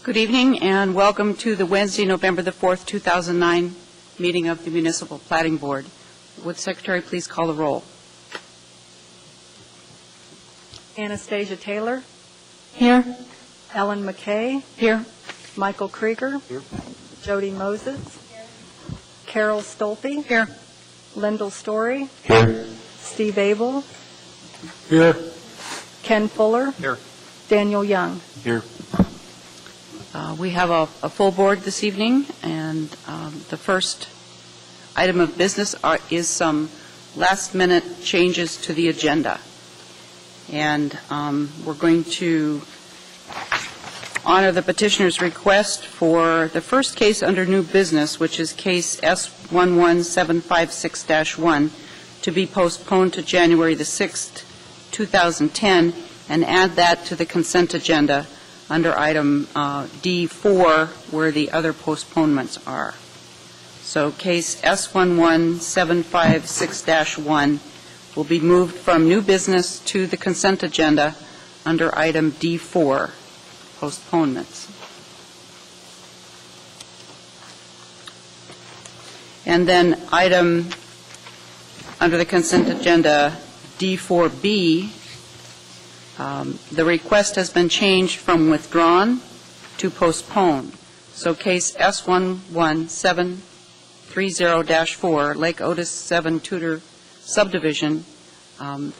Good evening and welcome to the Wednesday, November the 4th, 2009 meeting of the Municipal Platting Board. Would the Secretary please call the roll? Anastasia Taylor. Here. Ellen McKay. Here. Michael Krieger. Here. Jody Moses. Here. Carol Stolpe. Here. Lyndall Story. Here. Steve Abel. Here. Ken Fuller. Here. Daniel Young. Here. We have a full board this evening, and the first item of business is some last-minute changes to the agenda. And we're going to honor the petitioner's request for the first case under new business, which is case S11756-1, to be postponed to January the 6th, 2010, and add that to the consent agenda under item D4, where the other postponements are. So case S11756-1 will be moved from new business to the consent agenda under item D4, postponements. And then item under the consent agenda D4B, the request has been changed from withdrawn to postponed. So case S11730-4, Lake Otis 7 Tudor subdivision,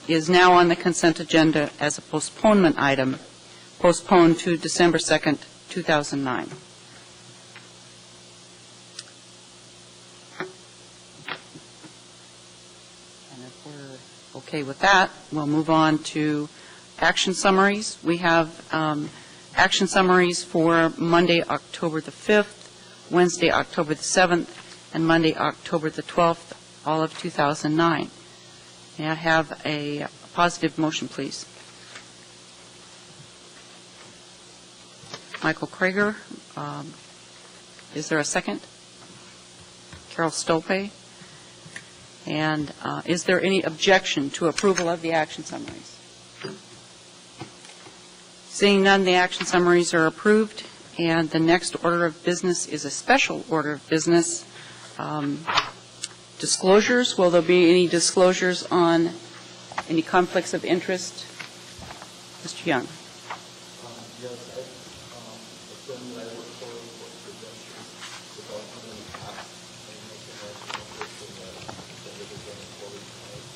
is now on the consent agenda as a postponement item, postponed to December 2nd, 2009. And if we're okay with that, we'll move on to action summaries. We have action summaries for Monday, October the 5th, Wednesday, October the 7th, and Monday, October the 12th, all of 2009. May I have a positive motion, please? Michael Krieger, is there a second? Carol Stolpe. And is there any objection to approval of the action summaries? Seeing none, the action summaries are approved, and the next order of business is a special order of business. Disclosures. Will there be any disclosures on any conflicts of interest? Mr. Young. Yes, I firm that I work for Ventures Development in the past, and making a recommendation that it is going forward tonight.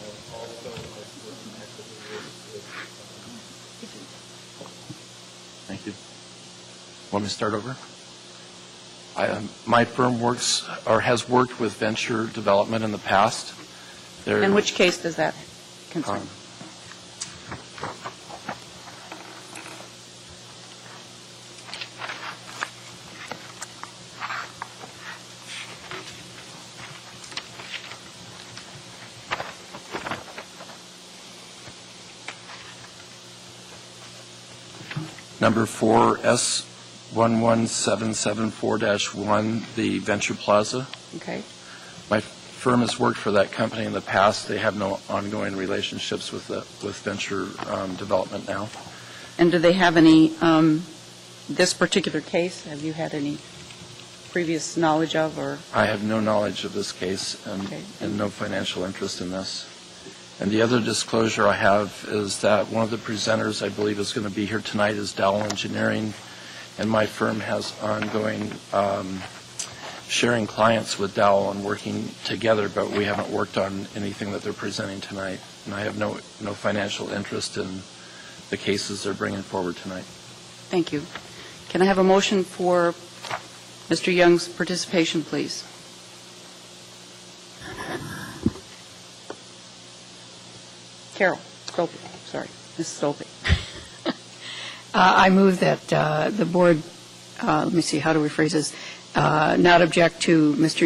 And also, I work actively with Thank you. Want me to start over? My firm works or has worked with venture development in the past. And which case does that concern? Number 4, S11774-1, the Venture Plaza. Okay. My firm has worked for that company in the past. They have no ongoing relationships with venture development now. And do they have any, this particular case, have you had any previous knowledge of? Or I have no knowledge of this case and no financial interest in this. And the other disclosure I have is that one of the presenters I believe is going to be here tonight is Dowell Engineering, and my firm has ongoing sharing clients with Dowell and working together, but we haven't worked on anything that they're presenting tonight, and I have no financial interest in the cases they're bringing forward tonight. Thank you. Can I have a motion for Mr. Young's participation, please? Carol Stolpe, sorry, Ms. Stolpe. I move that the board, let me see, how do we phrase this, not object to Mr.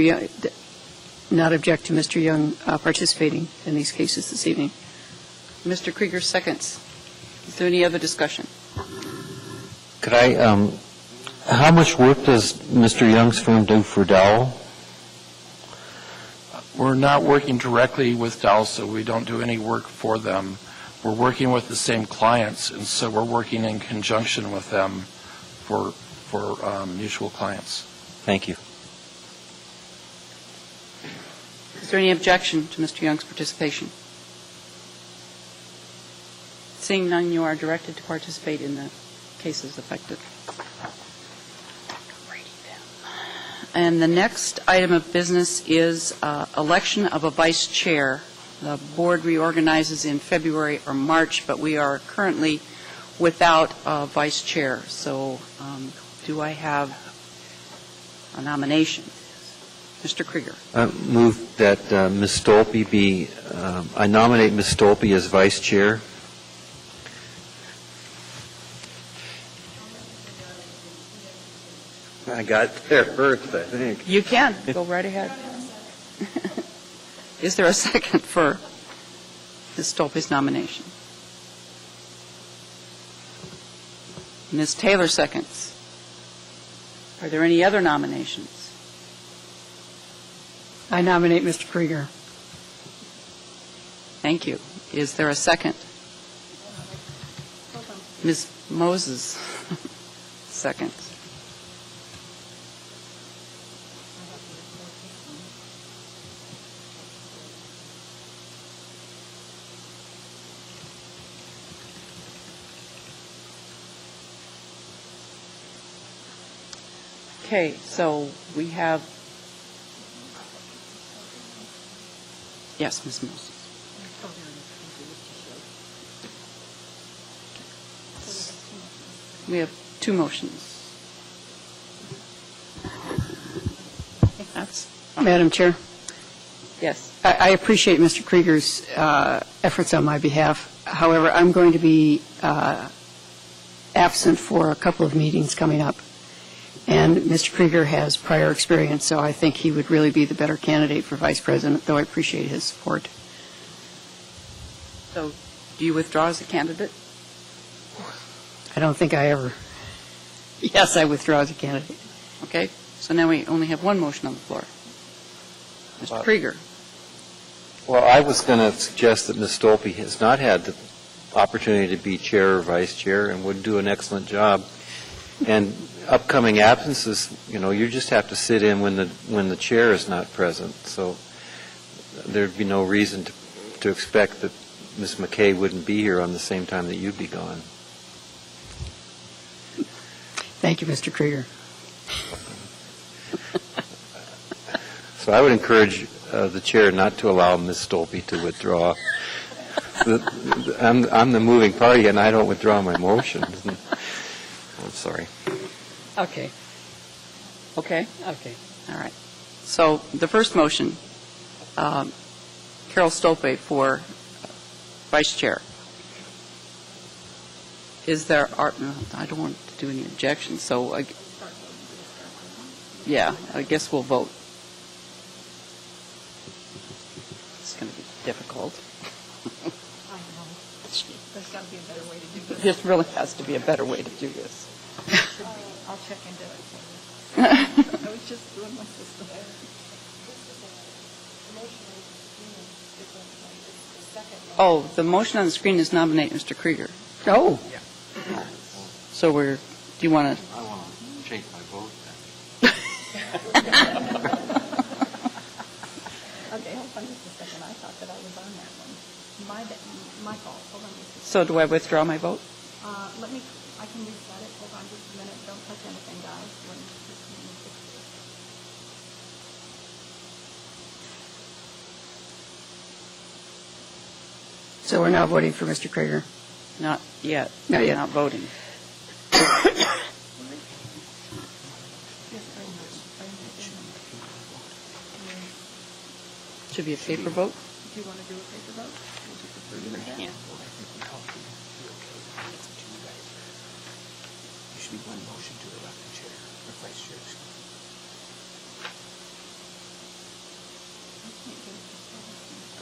Young participating in these cases this evening. Mr. Krieger seconds. Is there any other discussion? Could I, how much work does Mr. Young's firm do for Dowell? We're not working directly with Dowell, so we don't do any work for them. We're working with the same clients, and so we're working in conjunction with them for mutual clients. Thank you. Is there any objection to Mr. Young's participation? Seeing none, you are directed to participate in the cases affected. And the next item of business is election of a vice chair. The board reorganizes in February or March, but we are currently without a vice chair. So do I have a nomination? Mr. Krieger. Move that Ms. Stolpe be, I nominate Ms. Stolpe as vice chair. I got there first, I think. You can. Go right ahead. Is there a second for Ms. Stolpe's nomination? Ms. Taylor seconds. Are there any other nominations? I nominate Mr. Krieger. Thank you. Is there a second? Ms. Moses seconds. Okay, so we have, yes, Ms. Moses. We have two motions. That's, Madam Chair, yes. I appreciate Mr. Krieger's efforts on my behalf. However, I'm going to be absent for a couple of meetings coming up. And Mr. Krieger has prior experience, so I think he would really be the better candidate for vice president, though I appreciate his support. So do you withdraw as a candidate? I don't think I ever. Yes, I withdraw as a candidate. Okay, so now we only have one motion on the floor. Mr. Krieger. Well, I was going to suggest that Ms. Stolpe has not had the opportunity to be chair or vice chair and would do an excellent job. And upcoming absences, you just have to sit in when the chair is not present. So there'd be no reason to expect that Ms. McKay wouldn't be here on the same time that you'd be gone. Thank you, Mr. Krieger. So I would encourage the chair not to allow Ms. Stolpe to withdraw. I'm the moving party, and I don't withdraw my motion. I'm sorry. Okay. Okay. Okay. All right. So the first motion, Carol Stolpe for vice chair. Is there, no, I don't want to do any objections, so I guess we'll vote. It's going to be difficult. I know. There's got to be a better way to do this. There really has to be a better way to do this. I'll check into it for you. I was just doing my system. Oh, the motion on the screen is nominate Mr. Krieger. Oh. So do you want to? I want to change my vote Okay, hold on just a second. I thought that I was on that one. My fault. Hold on just a second. So do I withdraw my vote? I can reset it. Hold on just a minute. Don't touch anything, guys. Let me fix this. So we're now voting for Mr. Krieger. Not yet. Not yet. Not voting. Should be a paper vote? Do you want to do a paper vote? Would you prefer to do that? Yeah. There should be one motion to elect the chair, or vice chair.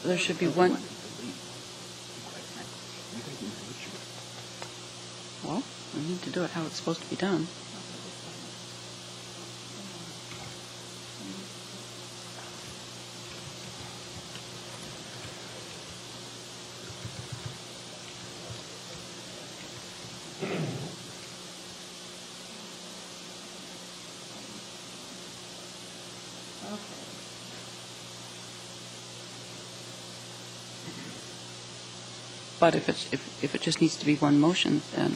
There should be one. Well, we need to do it how it's supposed to be done. But if it just needs to be one motion, then,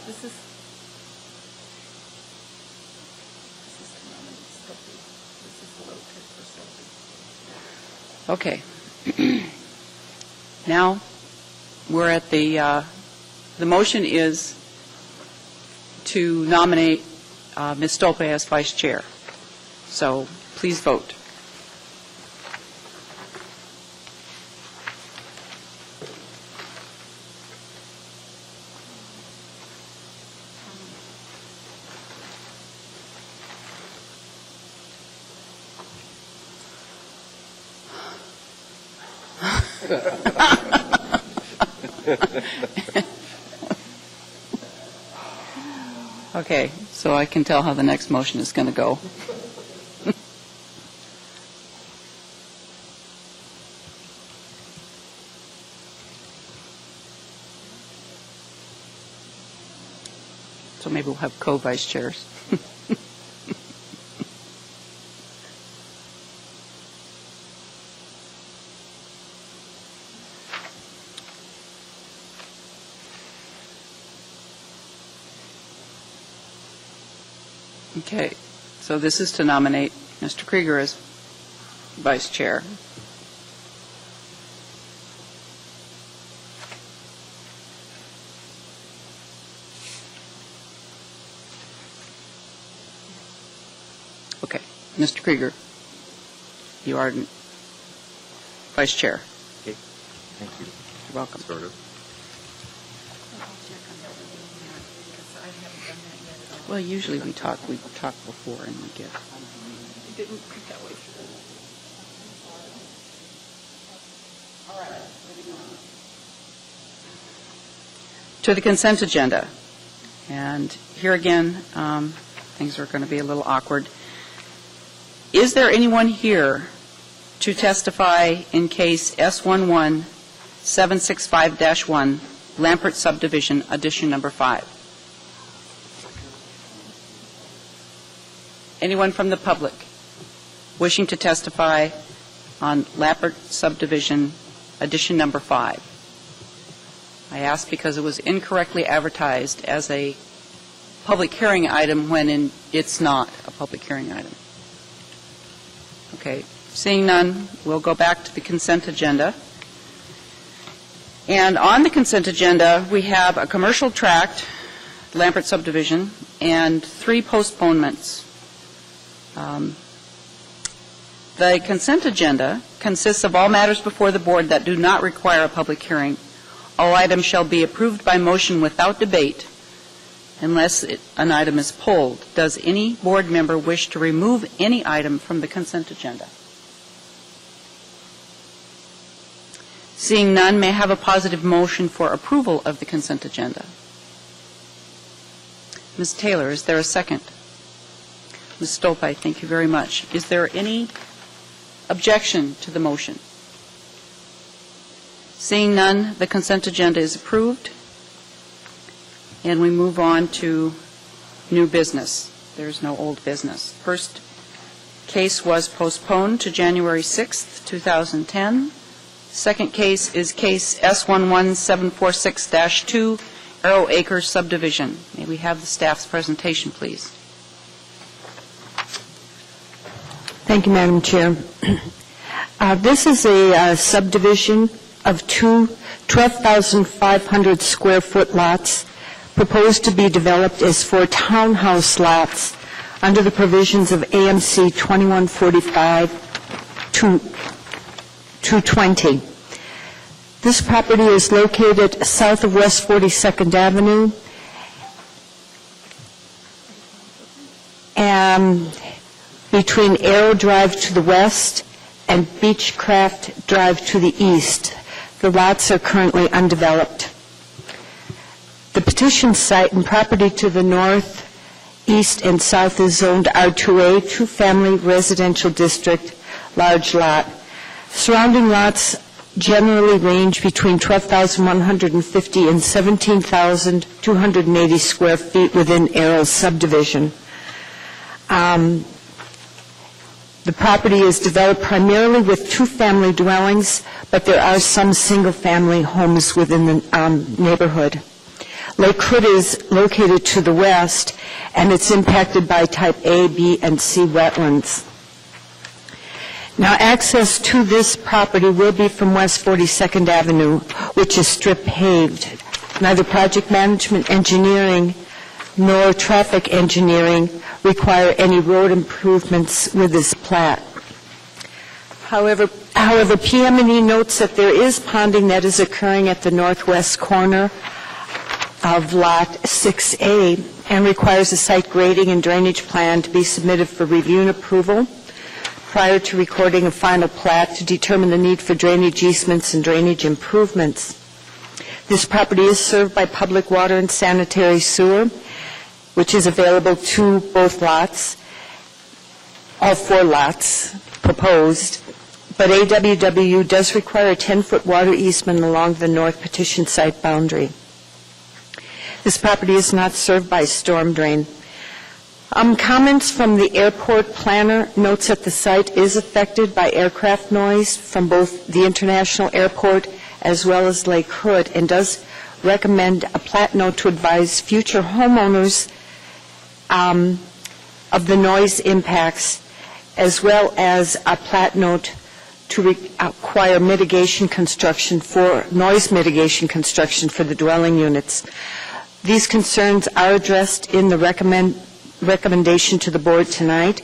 This is to nominate Stoppy. This is the vote for Stoppy. okay. Now, we're at the motion is to nominate Ms. Stolpe as vice chair. So please vote. Okay, so I can tell how the next motion is going to go. So maybe we'll have co-vice chairs. Okay, so this is to nominate Mr. Krieger as vice chair. Okay, Mr. Krieger, you are vice chair. Okay, thank you. You're welcome. Sort of. Well, usually we talk before and we get. It didn't print that way. To the consent agenda. And here again, things are going to be a little awkward. Is there anyone here to testify in case S11765-1, Lampert Subdivision, Addition Number 5? Anyone from the public wishing to testify on Lampert Subdivision, Addition Number 5? I ask because it was incorrectly advertised as a public hearing item when it's not a public hearing item. Okay, seeing none, we'll go back to the consent agenda. And on the consent agenda, we have a commercial tract, Lampert Subdivision, and 3 postponements. The consent agenda consists of all matters before the board that do not require a public hearing. All items shall be approved by motion without debate unless an item is pulled. Does any board member wish to remove any item from the consent agenda? Seeing none, may I have a positive motion for approval of the consent agenda? Ms. Taylor, is there a second? Ms. Stolpe, thank you very much. Is there any objection to the motion? Seeing none, the consent agenda is approved. And we move on to new business. There's no old business. First case was postponed to January 6th, 2010. Second case is case S11746-2, Arrow Acres Subdivision. May we have the staff's presentation, please? Thank you, Madam Chair. This is a subdivision of 2 12,500 square foot lots proposed to be developed as 4 townhouse lots under the provisions of AMC 2145-220. This property is located south of West 42nd Avenue and between Arrow Drive to the west and Beechcraft Drive to the east. The lots are currently undeveloped. The petition site and property to the north, east, and south is zoned R2A, 2-family residential district, large lot. Surrounding lots generally range between 12,150 and 17,280 square feet within Arrow's subdivision. The property is developed primarily with two-family dwellings, but there are some single-family homes within the neighborhood. Lake Hood is located to the west, and it's impacted by type A, B, and C wetlands. Now, access to this property will be from West 42nd Avenue, which is strip paved. Neither project management engineering nor traffic engineering require any road improvements with this plat. However, PM&E notes that there is ponding that is occurring at the northwest corner of Lot 6A and requires a site grading and drainage plan to be submitted for review and approval prior to recording a final plat to determine the need for drainage easements and drainage improvements. This property is served by public water and sanitary sewer, which is available to both lots, all 4 lots proposed, but AWW does require a 10-foot water easement along the north petition site boundary. This property is not served by storm drain. Comments from the airport planner notes that the site is affected by aircraft noise from both the international airport as well as Lake Hood, and does recommend a plat note to advise future homeowners of the noise impacts, as well as a plat note to require mitigation construction for noise mitigation construction for the dwelling units. These concerns are addressed in the recommendation to the board tonight.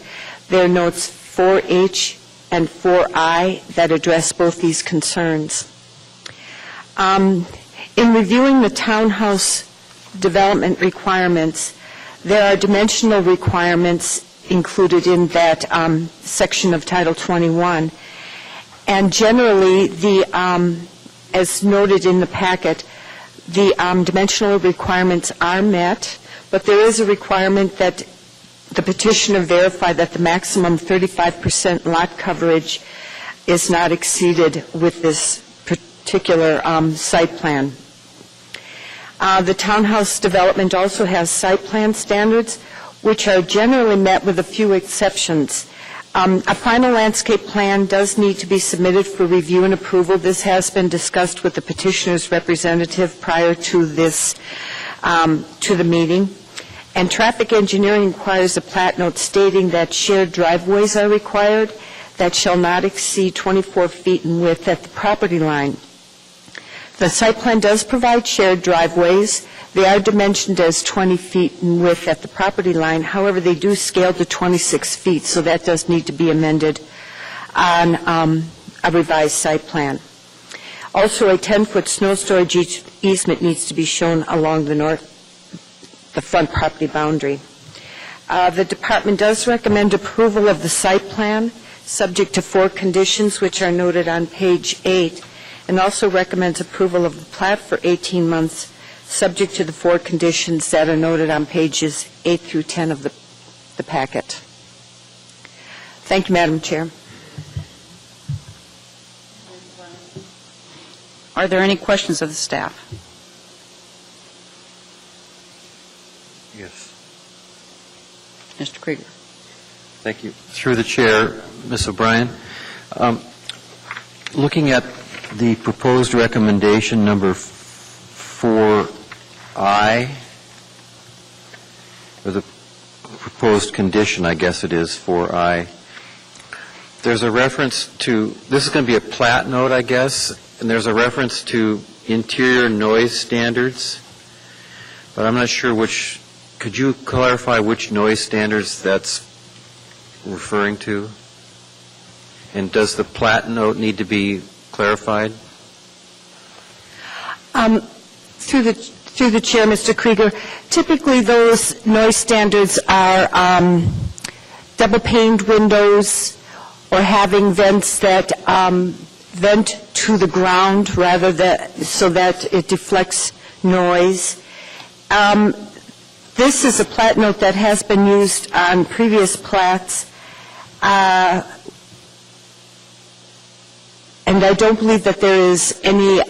There are notes 4H and 4I that address both these concerns. In reviewing the townhouse development requirements, there are dimensional requirements included in that section of Title 21. And generally, as noted in the packet, the dimensional requirements are met, but there is a requirement that the petitioner verify that the maximum 35% lot coverage is not exceeded with this particular site plan. The townhouse development also has site plan standards, which are generally met with a few exceptions. A final landscape plan does need to be submitted for review and approval. This has been discussed with the petitioner's representative prior to this, to the meeting. And traffic engineering requires a plat note stating that shared driveways are required that shall not exceed 24 feet in width at the property line. The site plan does provide shared driveways. They are dimensioned as 20 feet in width at the property line. However, they do scale to 26 feet, so that does need to be amended on a revised site plan. Also, a 10-foot snow storage easement needs to be shown along the front property boundary. The department does recommend approval of the site plan, subject to 4 conditions, which are noted on page 8, and also recommends approval of the plat for 18 months, subject to the 4 conditions that are noted on pages 8 through 10 of the packet. Thank you, Madam Chair. Are there any questions of the staff? Yes. Mr. Krieger. Thank you. Through the chair, Ms. O'Brien, looking at the proposed recommendation number 4I, or the proposed condition, I guess it is, 4I, there's a reference to, this is going to be a plat note, I guess, and there's a reference to interior noise standards, but I'm not sure which, could you clarify which noise standards that's referring to? And does the plat note need to be clarified? Through the chair, Mr. Krieger, typically those noise standards are double-paned windows or having vents that vent to the ground rather than so that it deflects noise. This is a plat note that has been used on previous plats, and I don't believe that there is any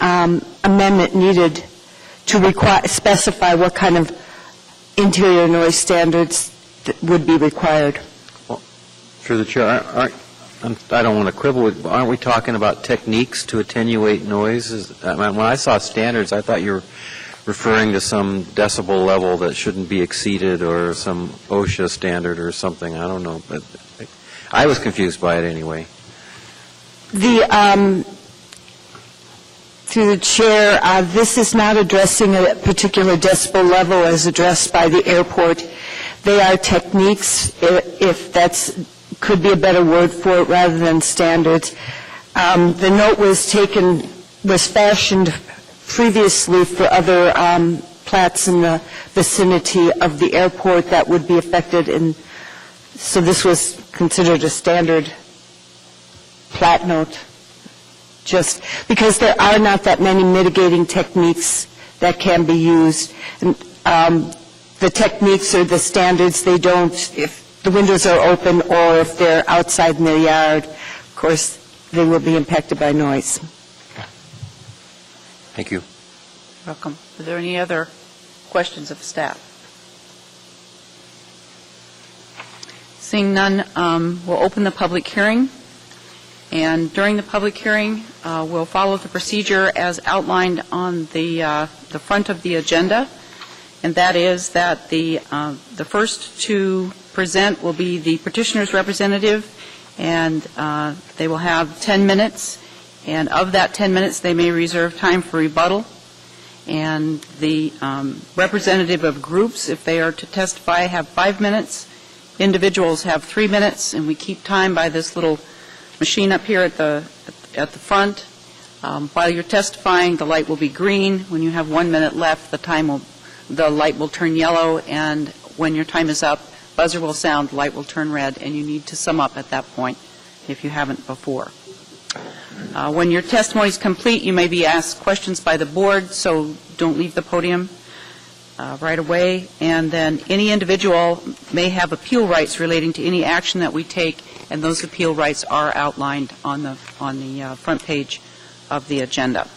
amendment needed to specify what kind of interior noise standards that would be required. Well, through the chair, I don't want to quibble with, aren't we talking about techniques to attenuate noise? When I saw standards, I thought you were referring to some decibel level that shouldn't be exceeded or some OSHA standard or something. I don't know, but I was confused by it anyway. Through the chair, this is not addressing a particular decibel level as addressed by the airport. They are techniques, if that's could be a better word for it, rather than standards. The note was fashioned previously for other plats in the vicinity of the airport that would be affected, so this was considered a standard plat note, just because there are not that many mitigating techniques that can be used. And, the techniques or the standards, they don't, if the windows are open or if they're outside in their yard, of course, they will be impacted by noise. Thank you. Welcome. Are there any other questions of staff? Seeing none, we'll open the public hearing. And during the public hearing, we'll follow the procedure as outlined on the front of the agenda. And that is that the first to present will be the petitioner's representative, and they will have 10 minutes. And of that 10 minutes, they may reserve time for rebuttal. And the representative of groups, if they are to testify, have 5 minutes. Individuals have 3 minutes, and we keep time by this little machine up here at the front. While you're testifying, the light will be green. When you have 1 minute left, the light will turn yellow, and when your time is up, buzzer will sound, light will turn red, and you need to sum up at that point if you haven't before. When your testimony is complete, you may be asked questions by the board, so don't leave the podium right away. And then any individual may have appeal rights relating to any action that we take, and those appeal rights are outlined on the front page of the agenda.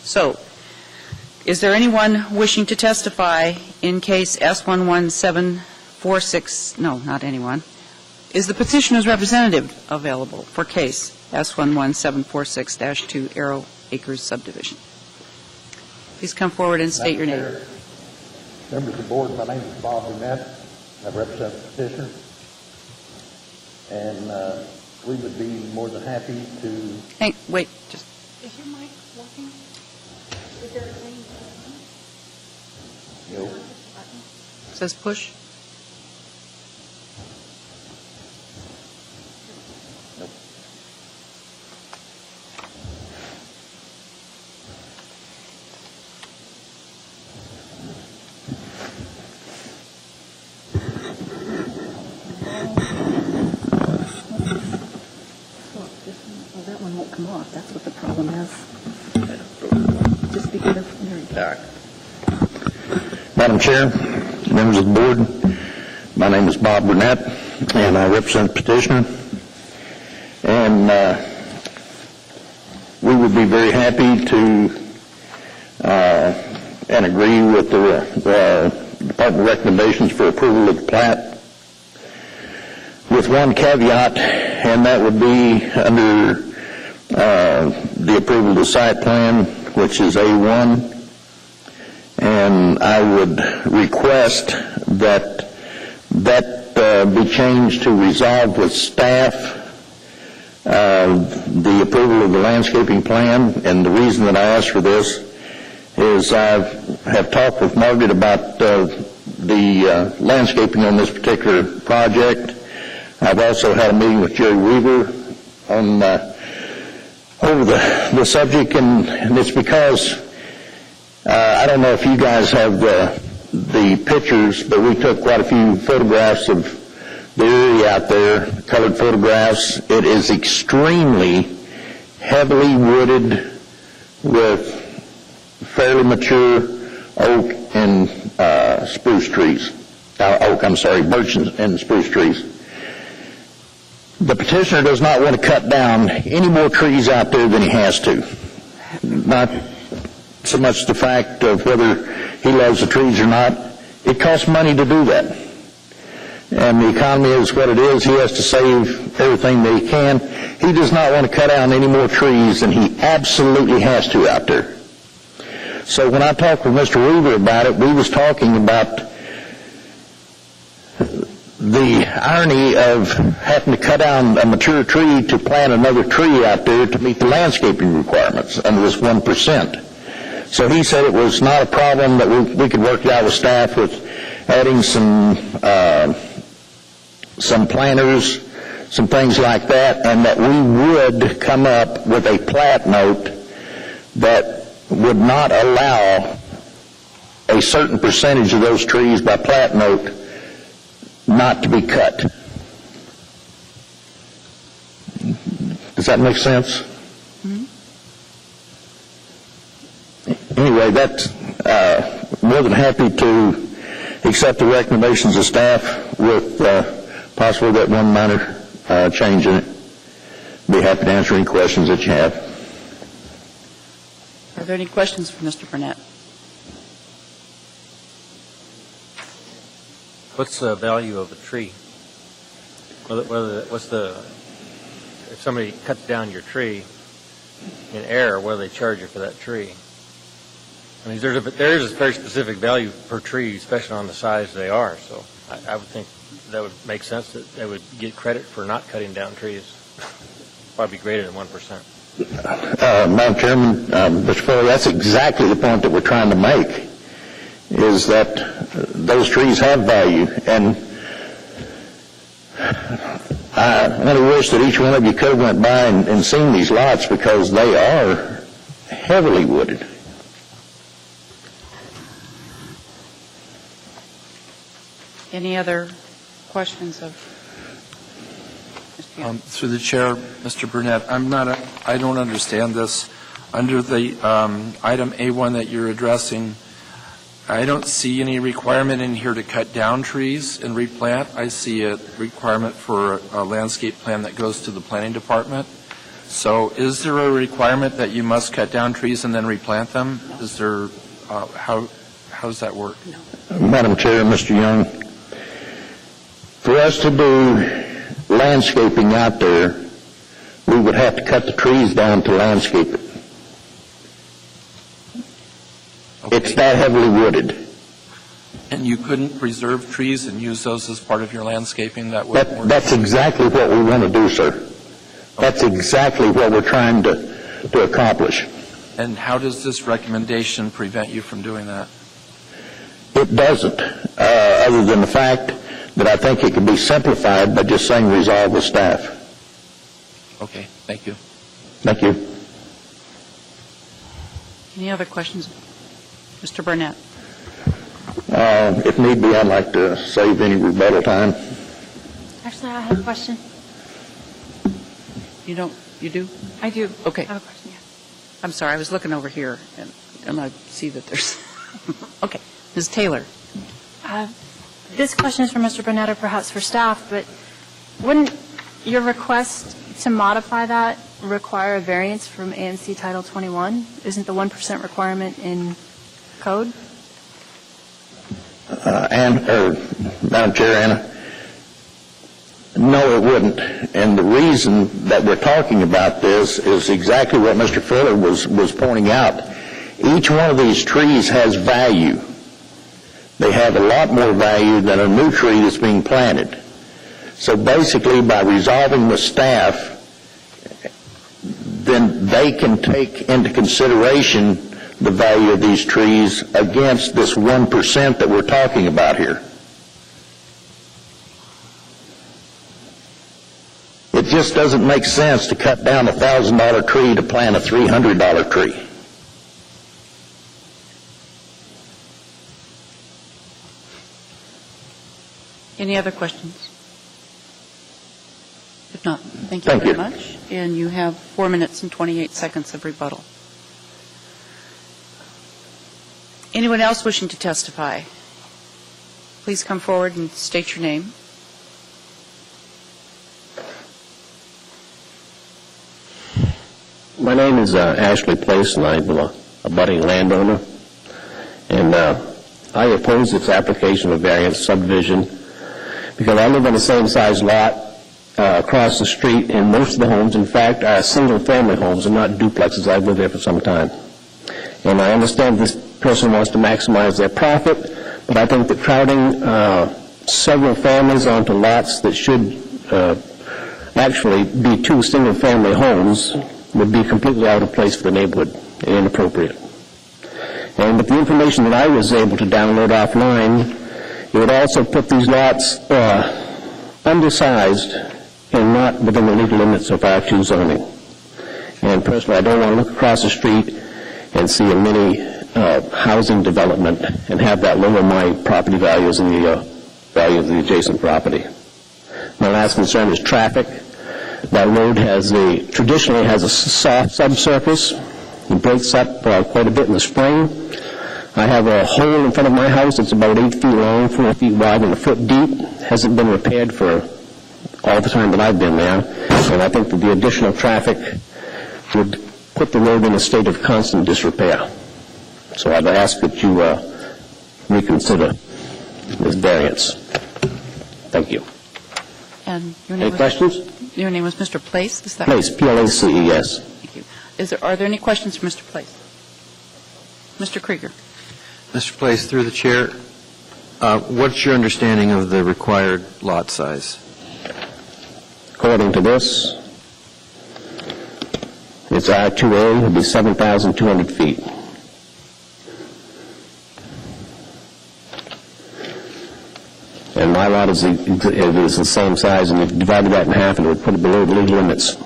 So, is there anyone wishing to testify in case S11746? No, not anyone. Is the petitioner's representative available for case S11746-2 Arrow Acres subdivision? Please come forward and state your name. Members of the board, my name is Bob Burnett. I represent the petitioner. And we would be more than happy to... Hey, wait, just... Is your mic working? Is there a green button? No. It says push. Nope. Oh, that one won't come off. That's what the problem is. Just be careful. There you go. Madam Chair, members of the board, my name is Bob Burnett, and I represent the petitioner. And we would be very happy to and agree with the department recommendations for approval of the plat, with one caveat, and that would be under the approval of the site plan, which is A1. And I would request that be changed to resolve with staff the approval of the landscaping plan. And the reason that I ask for this is I have talked with Margaret about the landscaping on this particular project. I've also had a meeting with Jerry Weaver on over the subject, and it's because I don't know if you guys have the pictures, but we took quite a few photographs of the area out there, colored photographs. It is extremely heavily wooded with fairly mature oak and spruce trees. Birch and spruce trees. The petitioner does not want to cut down any more trees out there than he has to. Not so much the fact of whether he loves the trees or not. It costs money to do that. and the economy is what it is. He has to save everything that he can. He does not want to cut down any more trees than he absolutely has to out there. So when I talked with Mr. Weaver about it, we was talking about the irony of having to cut down a mature tree to plant another tree out there to meet the landscaping requirements under this 1%. So he said it was not a problem, that we could work it out with staff with adding some planters, some things like that, and that we would come up with a plat note that would not allow a certain percentage of those trees by plat note not to be cut. Does that make sense? Mm-hmm. Anyway, that's more than happy to accept the recommendations of staff with possibly that one minor change in it. Be happy to answer any questions that you have. Are there any questions for Mr. Burnett? What's the value of a tree? If somebody cuts down your tree in air, what do they charge you for that tree? I mean, there is a very specific value per tree, especially on the size they are. So I would think that would make sense that they would get credit for not cutting down trees. Probably greater than 1%. Madam Chairman, Mr. Fuller, that's exactly the point that we're trying to make, is that those trees have value. And I only wish that each one of you could have went by and seen these lots, because they are heavily wooded. Any other questions of Mr. Young? Through the chair, Mr. Burnett, I don't understand this. Under the item A1 that you're addressing, I don't see any requirement in here to cut down trees and replant. I see a requirement for a landscape plan that goes to the planning department. So is there a requirement that you must cut down trees and then replant them? Is there, how does that work? No. Madam Chair, Mr. Young, for us to do landscaping out there, we would have to cut the trees down to landscape it. Okay. It's that heavily wooded. And you couldn't preserve trees and use those as part of your landscaping? That's exactly what we want to do, sir. Okay. That's exactly what we're trying to accomplish. And how does this recommendation prevent you from doing that? It doesn't, other than the fact that I think it can be simplified by just saying resolve with staff. Okay, thank you. Thank you. Any other questions? Mr. Burnett. If need be, I'd like to save any rebuttal time. Actually, I have a question. You don't? You do? I do. Okay. I have a question, yes. I'm sorry, I was looking over here, and I see that there's... Okay. Ms. Taylor. This question is for Mr. Burnett or perhaps for staff, but wouldn't your request to modify that require a variance from ANC Title 21? Isn't the 1% requirement in code? Madam Chair, Anna, no, it wouldn't. And the reason that we're talking about this is exactly what Mr. Fuller was pointing out. Each one of these trees has value. They have a lot more value than a new tree that's being planted. So basically, by resolving with staff, then they can take into consideration the value of these trees against this 1% that we're talking about here. It just doesn't make sense to cut down a $1,000 tree to plant a $300 tree. Any other questions? If not, thank you very much. And you have 4 minutes and 28 seconds of rebuttal. Anyone else wishing to testify? Please come forward and state your name. My name is Ashley Place, and I'm a budding landowner. And I oppose its application of variance subdivision because I live on the same size lot across the street, and most of the homes, in fact, are single-family homes and not duplexes. I've lived there for some time. And I understand this person wants to maximize their profit, but I think that crowding several families onto lots that should actually be two single-family homes would be completely out of place for the neighborhood and inappropriate. And with the information that I was able to download offline, it would also put these lots undersized and not within the legal limits of R2 zoning. And personally, I don't want to look across the street and see a mini housing development and have that lower my property values and the value of the adjacent property. My last concern is traffic. That road traditionally has a soft subsurface. It breaks up quite a bit in the spring. I have a hole in front of my house that's about 8 feet long, 4 feet wide, and a foot deep. Hasn't been repaired for all the time that I've been there. And I think that the additional traffic would put the road in a state of constant disrepair. So I'd ask that you reconsider this variance. Thank you. And your name Any questions? Your name was Mr. Place? Is that Place, P-L-A-C-E-S. Thank you. Are there any questions for Mr. Place? Mr. Krieger. Mr. Place, through the chair, what's your understanding of the required lot size? According to this, it's R2A, it would be 7,200 feet. And my lot is the same size, and if you divided that in half, it would put it below the legal limits.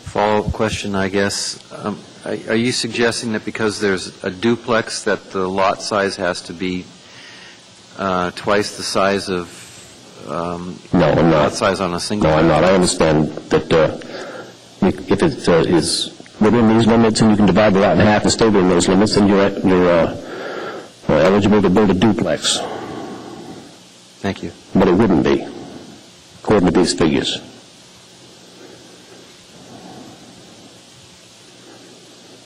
Follow-up question, I guess. Are you suggesting that because there's a duplex that the lot size has to be twice the size of No, I'm not. lot size on a single? No, I'm not. I understand that if it is within these limits and you can divide the lot in half and stay within those limits, then you're eligible to build a duplex. Thank you. But it wouldn't be, according to these figures.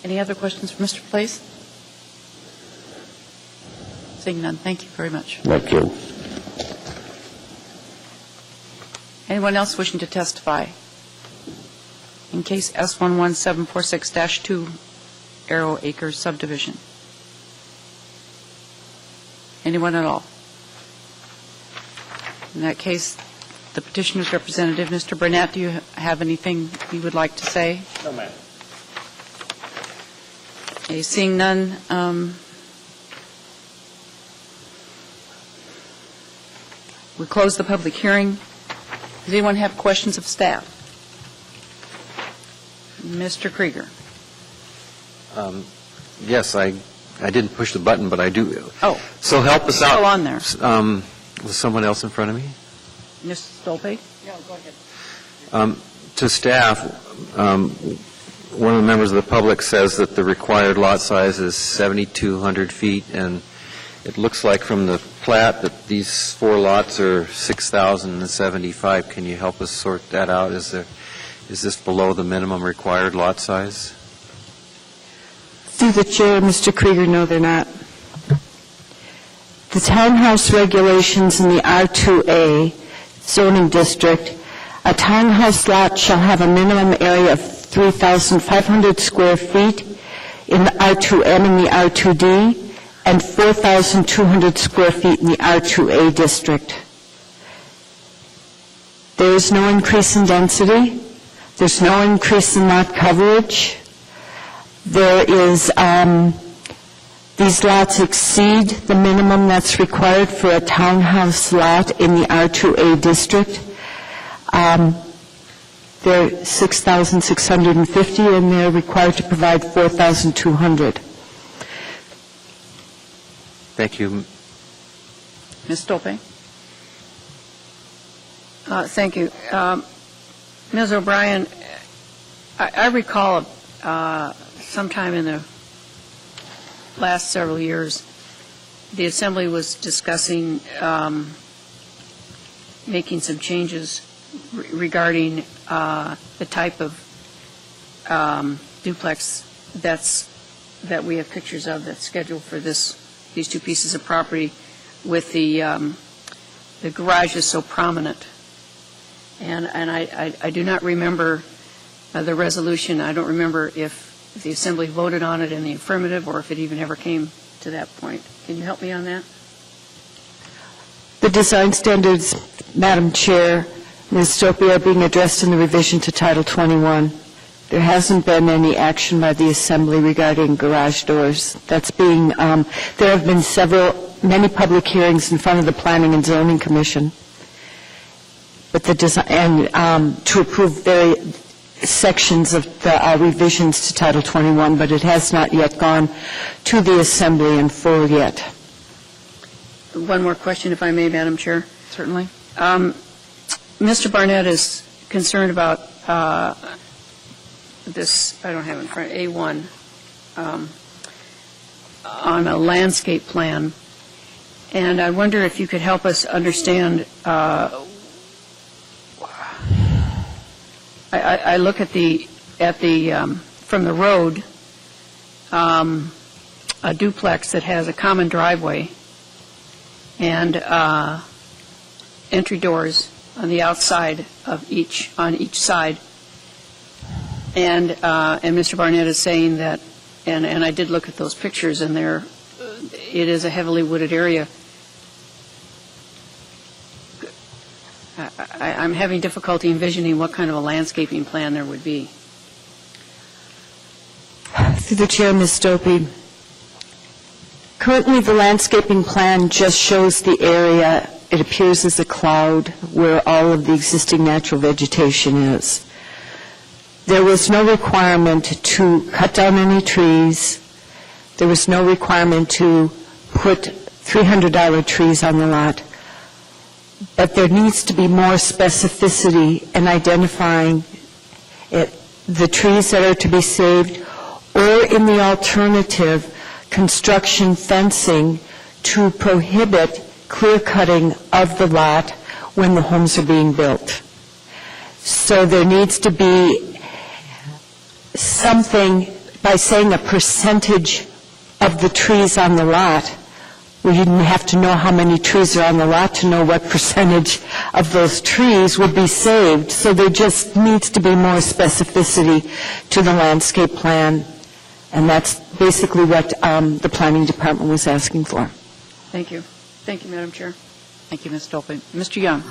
Any other questions for Mr. Place? Seeing none, thank you very much. Thank you. Anyone else wishing to testify? In case S11746-2, Arrow Acres subdivision. Anyone at all? In that case, the petitioner's representative, Mr. Burnett, do you have anything you would like to say? No, ma'am. Okay, seeing none, we close the public hearing. Does anyone have questions of staff? Mr. Krieger. Yes, I didn't push the button, but I do. Oh. So help us out. Still on there. Was someone else in front of me? Ms. Stolpe? No, go ahead. To staff, one of the members of the public says that the required lot size is 7,200 feet, and it looks like from the plat that these 4 lots are 6,075. Can you help us sort that out? Is this below the minimum required lot size? Through the chair, Mr. Krieger, no, they're not. The townhouse regulations in the R2A zoning district, a townhouse lot shall have a minimum area of 3,500 square feet in the R2M and the R2D, and 4,200 square feet in the R2A district. There is no increase in density. There's no increase in lot coverage. There is, these lots exceed the minimum that's required for a townhouse lot in the R2A district. They're 6,650, and they're required to provide 4,200. Thank you. Ms. Stolpe? Thank you. Ms. O'Brien, I recall sometime in the last several years, the Assembly was discussing making some changes regarding the type of duplex that we have pictures of that's scheduled for these two pieces of property with the garage is so prominent. And I do not remember the resolution. I don't remember if the Assembly voted on it in the affirmative or if it even ever came to that point. Can you help me on that? The design standards, Madam Chair, Ms. Stopey, are being addressed in the revision to Title 21. There hasn't been any action by the Assembly regarding garage doors. That's being, there have been many public hearings in front of the Planning and Zoning Commission. But the design, to approve sections of the revisions to Title 21, but it has not yet gone to the Assembly in full yet. One more question, if I may, Madam Chair. Certainly. Mr. Barnett is concerned about this, I don't have it in front, A1, on a landscape plan. And I wonder if you could help us understand, I look at the from the road, a duplex that has a common driveway and entry doors on the outside of on each side. And Mr. Barnett is saying that, and I did look at those pictures, and it is a heavily wooded area. I'm having difficulty envisioning what kind of a landscaping plan there would be. Through the Chair, Ms. Stopey, currently the landscaping plan just shows the area, it appears as a cloud, where all of the existing natural vegetation is. There was no requirement to cut down any trees. There was no requirement to put $300 trees on the lot. But there needs to be more specificity in identifying the trees that are to be saved, or in the alternative, construction fencing to prohibit clear-cutting of the lot when the homes are being built. So there needs to be something, by saying a percentage of the trees on the lot. We didn't have to know how many trees are on the lot to know what percentage of those trees would be saved. So there just needs to be more specificity to the landscape plan, and that's basically what the Planning Department was asking for. Thank you. Thank you, Madam Chair. Thank you, Ms. Stolpe. Mr. Young.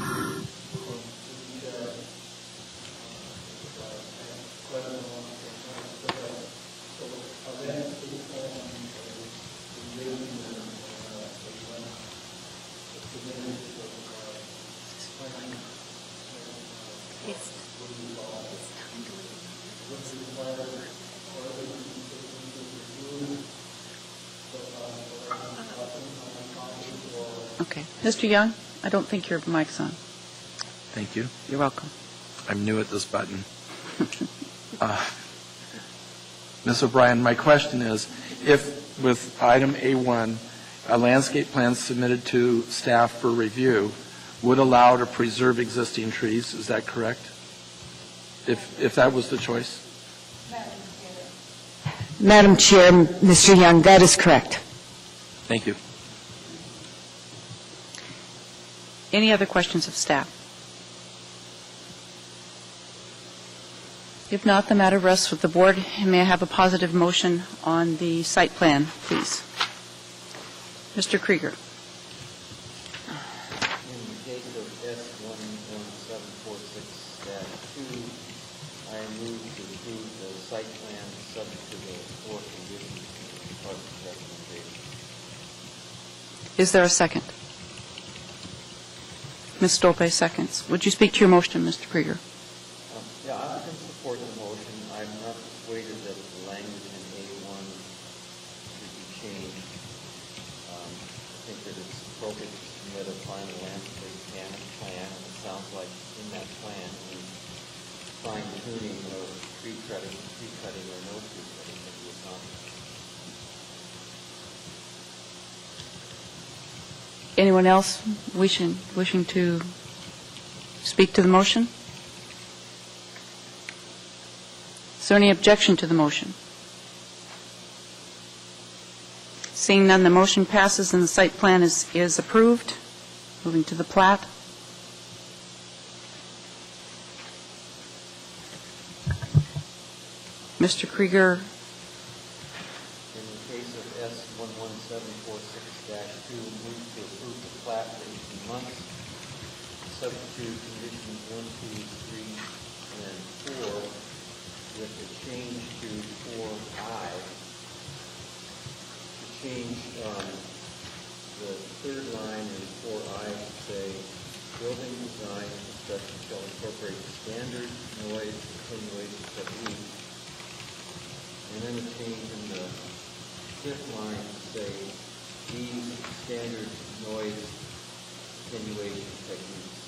Okay. Mr. Young, I don't think your mic's on. Thank you. You're welcome. I'm new at this button. Ms. O'Brien, my question is, if with item A1, a landscape plan submitted to staff for review would allow to preserve existing trees, is that correct? If that was the choice? Madam Chair, Mr. Young, that is correct. Thank you. Any other questions of staff? If not, the matter rests with the board. May I have a positive motion on the site plan, please? Mr. Krieger. In the case of S11746-2, I move to approve the site plan subject to the four conditions of the department's recommendation. Is there a second? Ms. Stolpe seconds. Would you speak to your motion, Mr. Krieger? Yeah, I can support the motion. I'm not persuaded that the language in A1 should be changed. I think that it's appropriate to submit a final landscape plan. It sounds like in that plan, fine-tuning or tree cutting or no tree cutting can be accomplished. Anyone else wishing to speak to the motion? Is there any objection to the motion? Seeing none, the motion passes and the site plan is approved. Moving to the plat. Mr. Krieger, In the case of S 11746-2, move to approve the plat for 18 months, subject to conditions 1, 2, 3, and 4, with a change to 4I. To change the third line in 4I to say, building design construction shall incorporate standard noise attenuation techniques. And then a change in the fifth line to say, these standard noise attenuation techniques.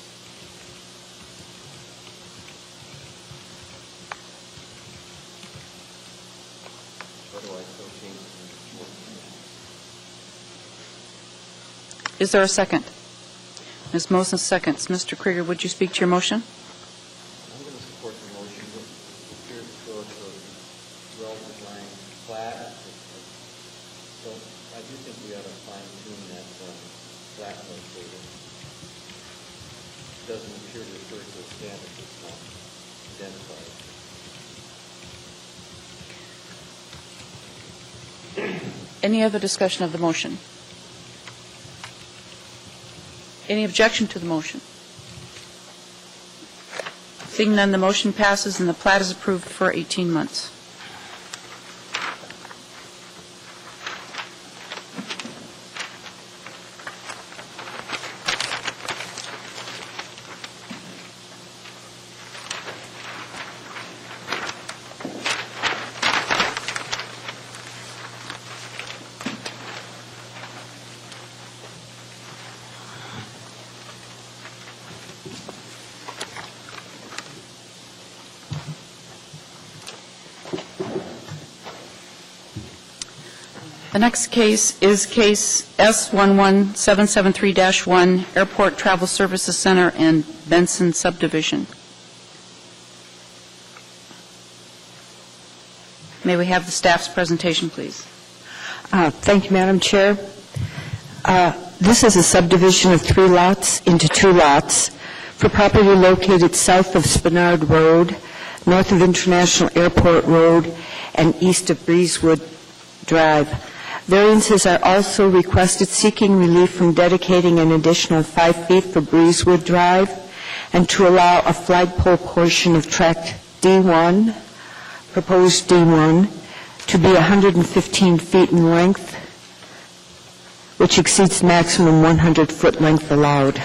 Otherwise, no changes in the short conditions. is there a second? Ms. Mosen seconds. Mr. Krieger, would you speak to your motion? I'm going to support the motion. It appears to go to a well-designed plat. So I do think we ought to fine-tune that plat locator. It doesn't appear to refer to a standard that's not identified. Any other discussion of the motion? Any objection to the motion? Seeing none, the motion passes and the plat is approved for 18 months. The next case is case S11773-1, Airport Travel Services Center and Benson Subdivision. May we have the staff's presentation, please? Thank you, Madam Chair. This is a subdivision of 3 lots into 2 lots for property located south of Spenard Road, north of International Airport Road, and east of Breezewood Drive. Variances are also requested seeking relief from dedicating an additional 5 feet for Breezewood Drive and to allow a flagpole portion of tract D1, proposed D1, to be 115 feet in length, which exceeds the maximum 100-foot length allowed.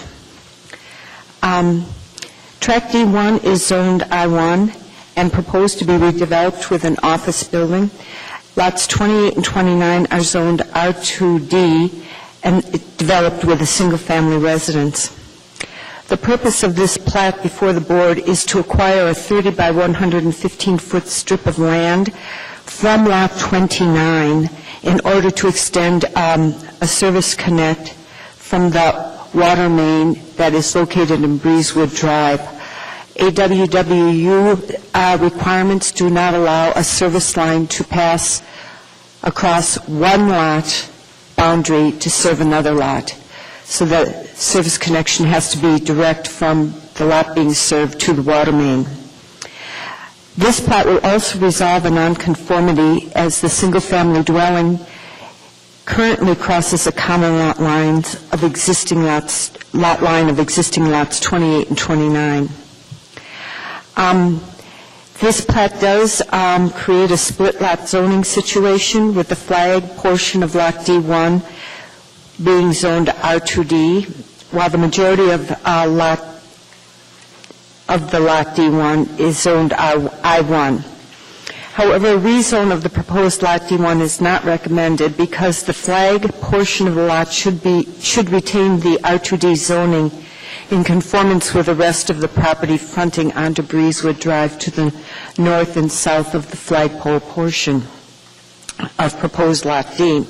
Tract D1 is zoned I1 and proposed to be redeveloped with an office building. Lots 28 and 29 are zoned R2D and developed with a single-family residence. The purpose of this plat before the board is to acquire a 30 by 115-foot strip of land from Lot 29 in order to extend a service connect from the water main that is located in Breezewood Drive. AWWU requirements do not allow a service line to pass across one lot boundary to serve another lot. So the service connection has to be direct from the lot being served to the water main. This plat will also resolve a nonconformity as the single-family dwelling currently crosses a common lot line of existing lots 28 and 29. This plat does create a split lot zoning situation with the flag portion of Lot D1 being zoned R2D, while the majority of the Lot D1 is zoned I1. However, a rezone of the proposed Lot D1 is not recommended because the flag portion of the lot should retain the R2D zoning in conformance with the rest of the property fronting onto Breezewood Drive to the north and south of the flagpole portion of proposed Lot D.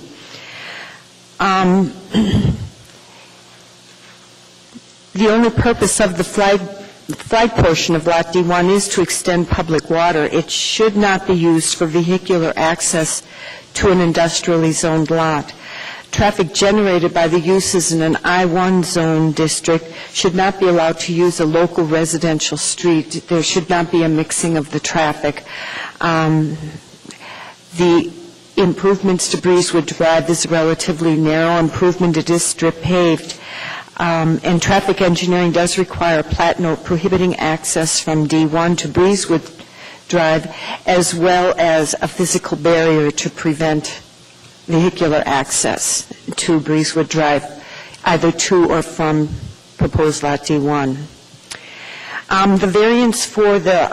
The only purpose of the flag portion of Lot D1 is to extend public water. It should not be used for vehicular access to an industrially zoned lot. traffic generated by the uses in an I-1 zone district should not be allowed to use a local residential street. There should not be a mixing of the traffic. The improvements to Breezewood Drive is a relatively narrow improvement. It is strip paved. And traffic engineering does require a plat note prohibiting access from D1 to Breezewood Drive, as well as a physical barrier to prevent vehicular access to Breezewood Drive, either to or from proposed Lot D1. The variance for the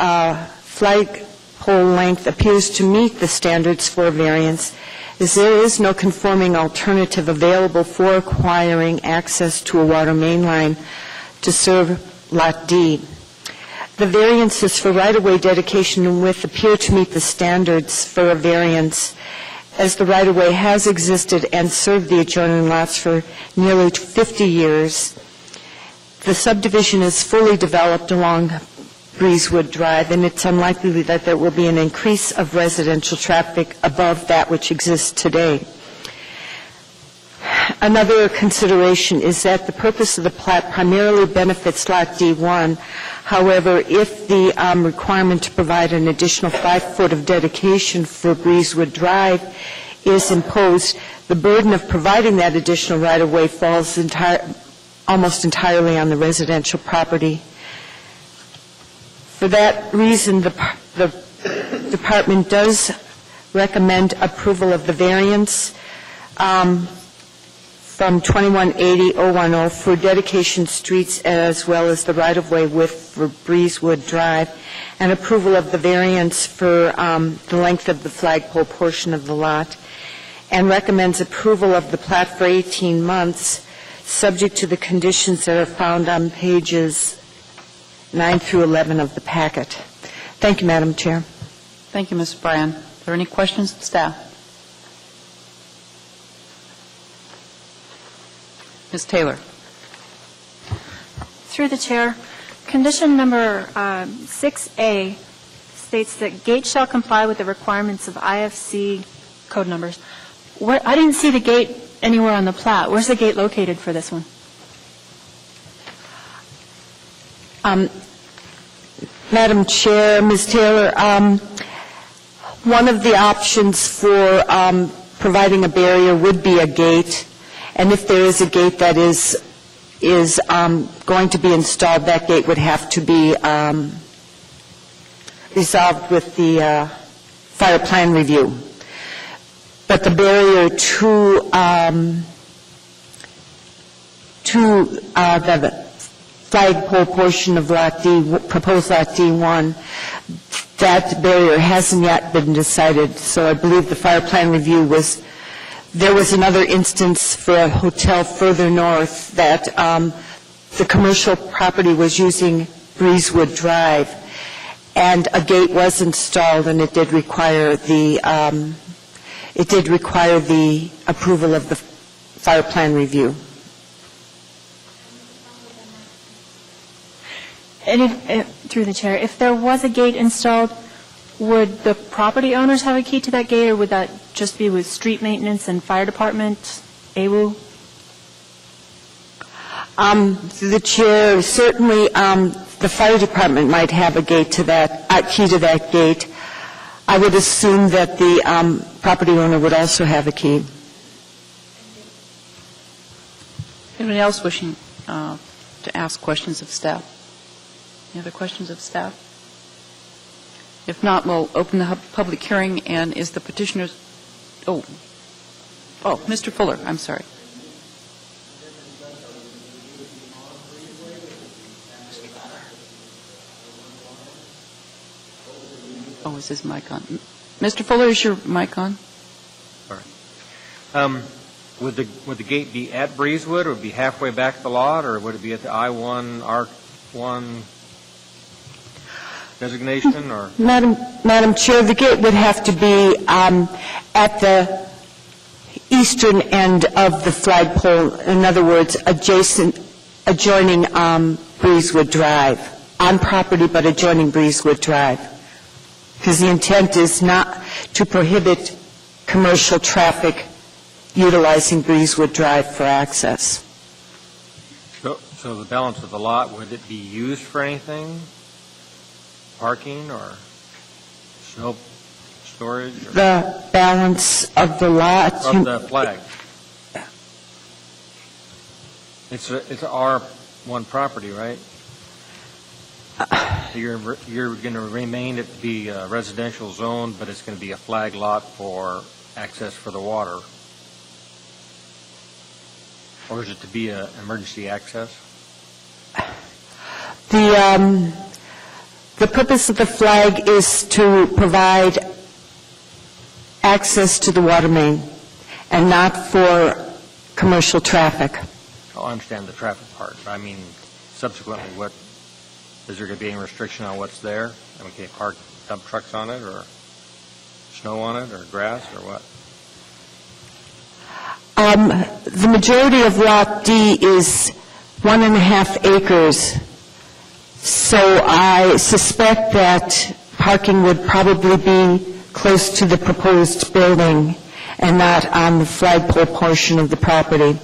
flagpole length appears to meet the standards for variance, as there is no conforming alternative available for acquiring access to a water main line to serve Lot D. The variances for right-of-way dedication and width appear to meet the standards for a variance, as the right-of-way has existed and served the adjoining lots for nearly 50 years. The subdivision is fully developed along Breezewood Drive, and it's unlikely that there will be an increase of residential traffic above that which exists today. Another consideration is that the purpose of the plat primarily benefits Lot D1. However, if the requirement to provide an additional 5 foot of dedication for Breezewood Drive is imposed, the burden of providing that additional right-of-way falls almost entirely on the residential property. For that reason, the department does recommend approval of the variance from 2180-010 for dedication streets, as well as the right-of-way width for Breezewood Drive, and approval of the variance for the length of the flagpole portion of the lot, and recommends approval of the plat for 18 months, subject to the conditions that are found on pages 9 through 11 of the packet. Thank you, Madam Chair. Thank you, Ms. Bryan. Are there any questions of staff? Ms. Taylor. Through the chair, condition number 6A states that gate shall comply with the requirements of IFC code numbers. I didn't see the gate anywhere on the plat. Where's the gate located for this one? Madam Chair, Ms. Taylor, one of the options for providing a barrier would be a gate, and if there is a gate that is going to be installed, that gate would have to be resolved with the fire plan review. But the barrier to the flagpole portion of Lot D, proposed Lot D1, that barrier hasn't yet been decided. So I believe the fire plan review there was another instance for a hotel further north that the commercial property was using Breezewood Drive, and a gate was installed, and it did require the approval of the fire plan review. And through the chair, if there was a gate installed, would the property owners have a key to that gate, or would that just be with street maintenance and fire department, AWU? Through the chair, certainly the fire department might have a gate to that, key to that gate. I would assume that the property owner would also have a key. Anyone else wishing to ask questions of staff? Any other questions of staff? If not, we'll open the public hearing, and is the petitioner's... Oh, Mr. Fuller, I'm sorry. Oh, is his mic on? Mr. Fuller, is your mic on? All right. Would the gate be at Breezewood, or would it be halfway back the lot, or would it be at the I-1, R1 designation, or? Madam Chair, the gate would have to be at the eastern end of the flagpole, in other words, adjoining Breezewood Drive, on property but adjoining Breezewood Drive, because the intent is not to prohibit commercial traffic utilizing Breezewood Drive for access. So the balance of the lot, would it be used for anything? Parking or snow storage? Or The balance of the lot. of the flag. It's R1 property, right? You're going to remain it to be a residential zone, but it's going to be a flag lot for access for the water. Or is it to be an emergency access? The purpose of the flag is to provide access to the water main and not for commercial traffic. Oh, I understand the traffic part. I mean, subsequently, is there going to be any restriction on what's there? I mean, can you park dump trucks on it, or snow on it, or grass, or what? The majority of Lot D is 1.5 acres, so I suspect that parking would probably be close to the proposed building and not on the flagpole portion of the property.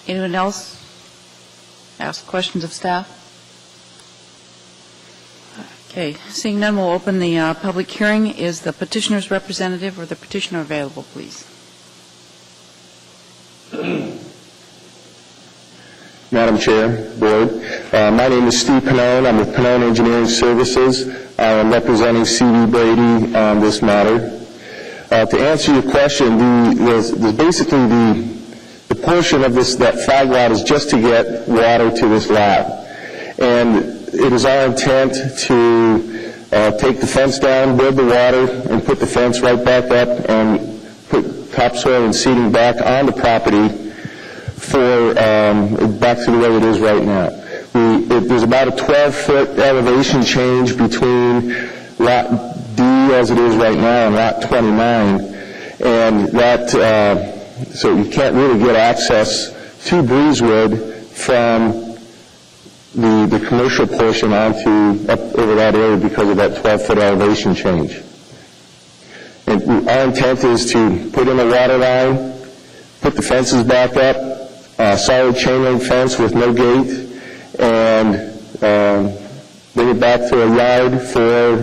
Anyone else ask questions of staff? Okay, seeing none, we'll open the public hearing. Is the petitioner's representative or the petitioner available, please? Madam Chair, Board, my name is Steve Pannone. I'm with Pannone Engineering Services. I am representing C.D. Brady on this matter. To answer your question, there's basically the portion of that flag lot is just to get water to this lot. And it is our intent to take the fence down, build the water, and put the fence right back up and put topsoil and seeding back on the property for back to the way it is right now. There's about a 12-foot elevation change between Lot D as it is right now and Lot 29, and that so you can't really get access to Breezewood from the commercial portion onto up over that area because of that 12-foot elevation change. And our intent is to put in a water line, put the fences back up, solid chain link fence with no gate, and bring it back to a yard for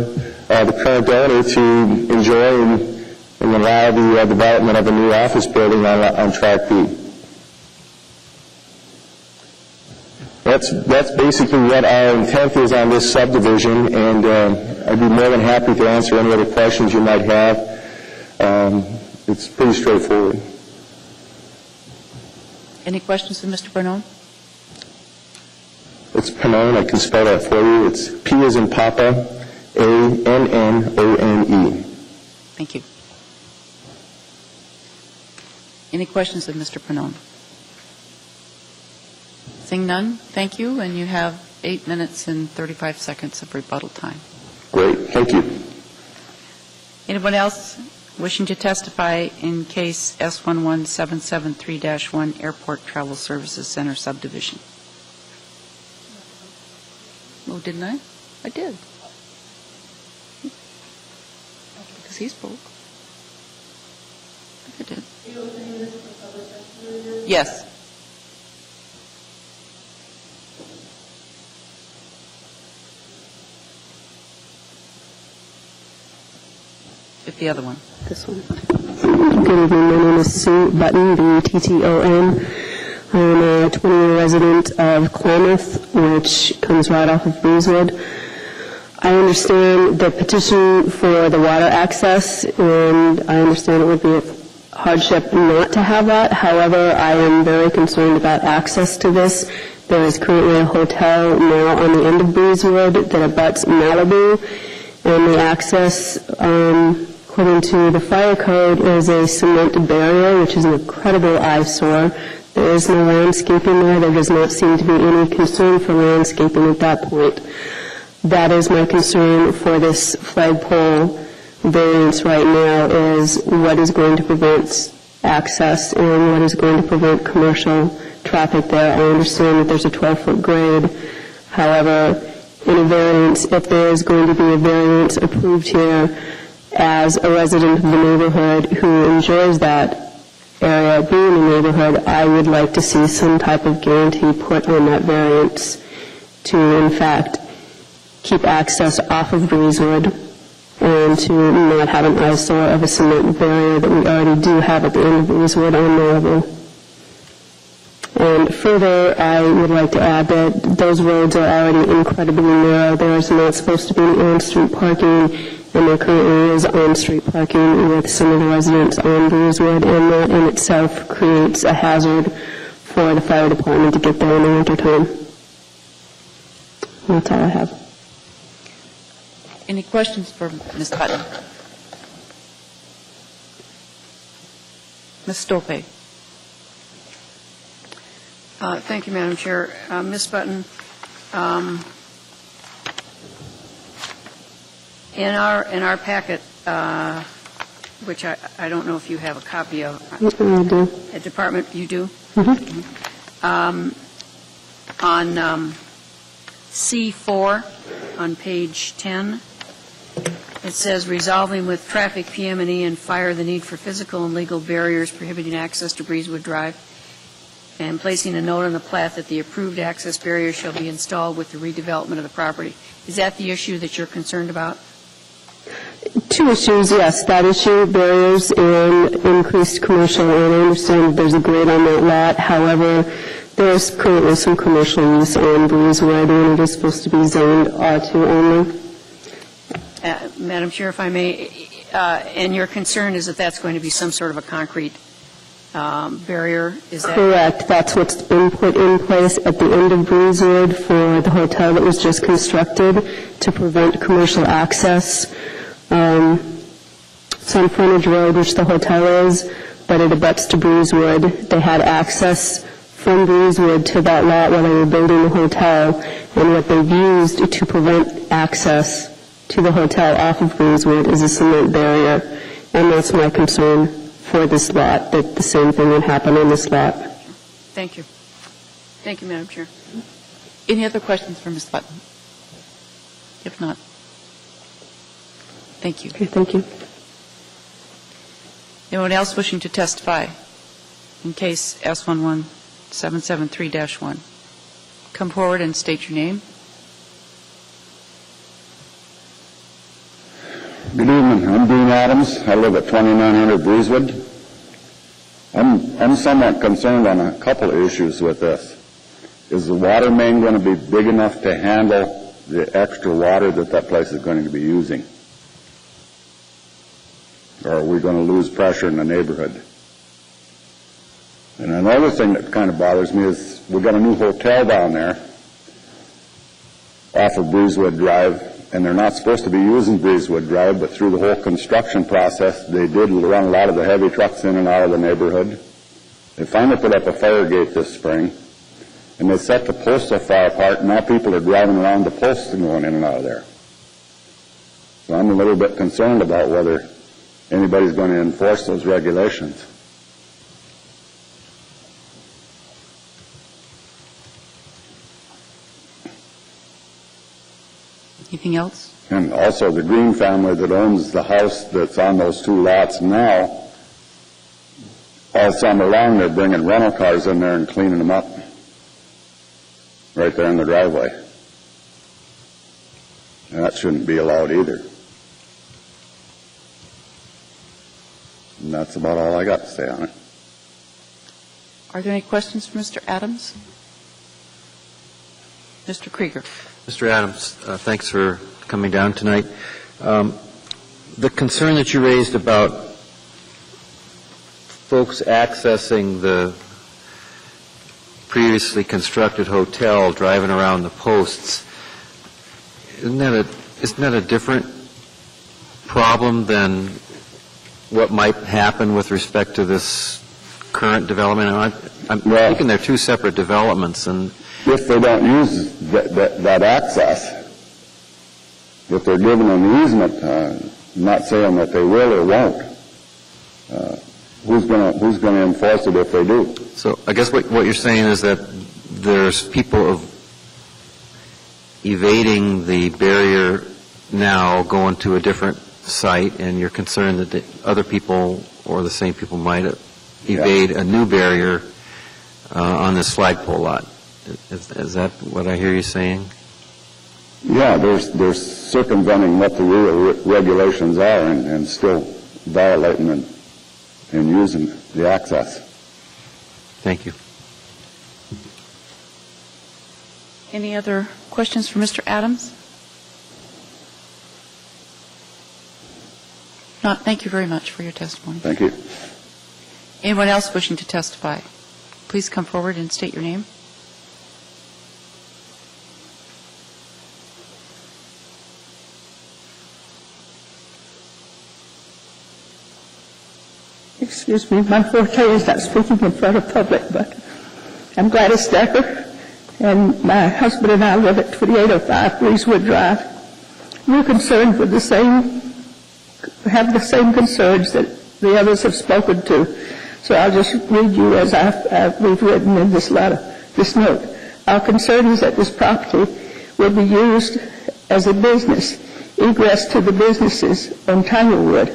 the current owner to enjoy and allow the development of a new office building on Track B. That's basically what our intent is on this subdivision, and I'd be more than happy to answer any other questions you might have. It's pretty straightforward. Any questions of Mr. Pannone? It's Pannone. I can spell that for you. It's P as in Papa, A-N-N-O-N-E. Thank you. Any questions of Mr. Pannone? Seeing none, thank you, and you have 8 minutes and 35 seconds of rebuttal time. Great, thank you. Anyone else wishing to testify in case S11773-1 Airport Travel Services Center subdivision? Oh, didn't I? I did. Because he spoke. I think I did. Yes. With the other one. This one. Good evening. My name is Sue Button, B-U-T-T-O-N. I am a 20-year resident of Klamath, which comes right off of Breezewood. I understand the petition for the water access, and I understand it would be a hardship not to have that. However, I am very concerned about access to this. There is currently a hotel now on the end of Breezewood that abuts Malibu, and the access, according to the fire code, is a cement barrier, which is an incredible eyesore. There is no landscaping there. There does not seem to be any concern for landscaping at that point. That is my concern for this flagpole variance right now, is what is going to prevent access and what is going to prevent commercial traffic there. I understand that there's a 12-foot grade. However, in a variance if there is going to be a variance approved here as a resident of the neighborhood who enjoys that area being a neighborhood. I would like to see some type of guarantee put on that variance to, in fact, keep access off of Breezewood and to not have an eyesore of a cement barrier that we already do have at the end of Breezewood on the level. And further, I would like to add that those roads are already incredibly narrow. There is not supposed to be any on-street parking, and there currently is on-street parking with some of the residents on Breezewood, and that in itself creates a hazard for the fire department to get there in the wintertime. That's all I have. Any questions for Ms. Button? Ms. Stolpe. Thank you, Madam Chair. Ms. Button, in our packet, which I don't know if you have a copy of. I do. At Department, you do? Mm-hmm. On C4, on page 10, it says, resolving with traffic, PM&E, and fire the need for physical and legal barriers prohibiting access to Breezewood Drive, and placing a note on the plat that the approved access barrier shall be installed with the redevelopment of the property. Is that the issue that you're concerned about? Two issues, yes. That issue, barriers and increased commercial, and I understand there's a grade on that lot. However, there's currently some commercial use on Breezewood, and it is supposed to be zoned R2 only. Madam Chair, if I may, and your concern is that that's going to be some sort of a concrete barrier? Is that correct? That's what's been put in place at the end of Breezewood for the hotel that was just constructed to prevent commercial access. It's on Frontage Road, which the hotel is, but it abuts to Breezewood. They had access from Breezewood to that lot while they were building the hotel, and what they've used to prevent access to the hotel off of Breezewood is a cement barrier, and that's my concern for this lot, that the same thing would happen on this lot. Thank you. Thank you, Madam Chair. Any other questions for Ms. Button? If not, thank you. Okay, thank you. Anyone else wishing to testify in case S11773-1? Come forward and state your name. Good evening. I'm Dean Adams. I live at 2900 Breezewood. I'm somewhat concerned on a couple of issues with this. Is the water main going to be big enough to handle the extra water that place is going to be using? Or are we going to lose pressure in the neighborhood? And another thing that kind of bothers me is we've got a new hotel down there off of Breezewood Drive, and they're not supposed to be using Breezewood Drive, but through the whole construction process, they did run a lot of the heavy trucks in and out of the neighborhood. They finally put up a fire gate this spring, and they set the posts so far apart, and now people are driving around the posts and going in and out of there. So I'm a little bit concerned about whether anybody's going to enforce those regulations. Anything else? And also the Green family that owns the house that's on those two lots now, all summer long they're bringing rental cars in there and cleaning them up right there in the driveway. And that shouldn't be allowed either. And that's about all I got to say on it. Are there any questions for Mr. Adams? Mr. Krieger. Mr. Adams, thanks for coming down tonight. The concern that you raised about folks accessing the previously constructed hotel, driving around the posts, isn't that a different problem than what might happen with respect to this current development? I'm thinking they're two separate developments, and if they don't use that access, if they're given an easement, not saying that they will or won't, who's going to enforce it if they do? So I guess what you're saying is that there's people evading the barrier now, going to a different site, and you're concerned that the other people or the same people might evade a new barrier on this flagpole lot. Is that what I hear you saying? Yeah, there's circumventing what the real regulations are and still violating and using the access. Thank you. Any other questions for Mr. Adams? Not. Thank you very much for your testimony. Thank you. Anyone else wishing to testify? Please come forward and state your name. Excuse me, my forte is not speaking in front of public, but I'm Gladys Decker, and my husband and I live at 2805 Breezewood Drive. We're concerned with have the same concerns that the others have spoken to. So I'll just read you as we've written in this letter, this note. Our concern is that this property will be used as a business, egress to the businesses on Tanglewood.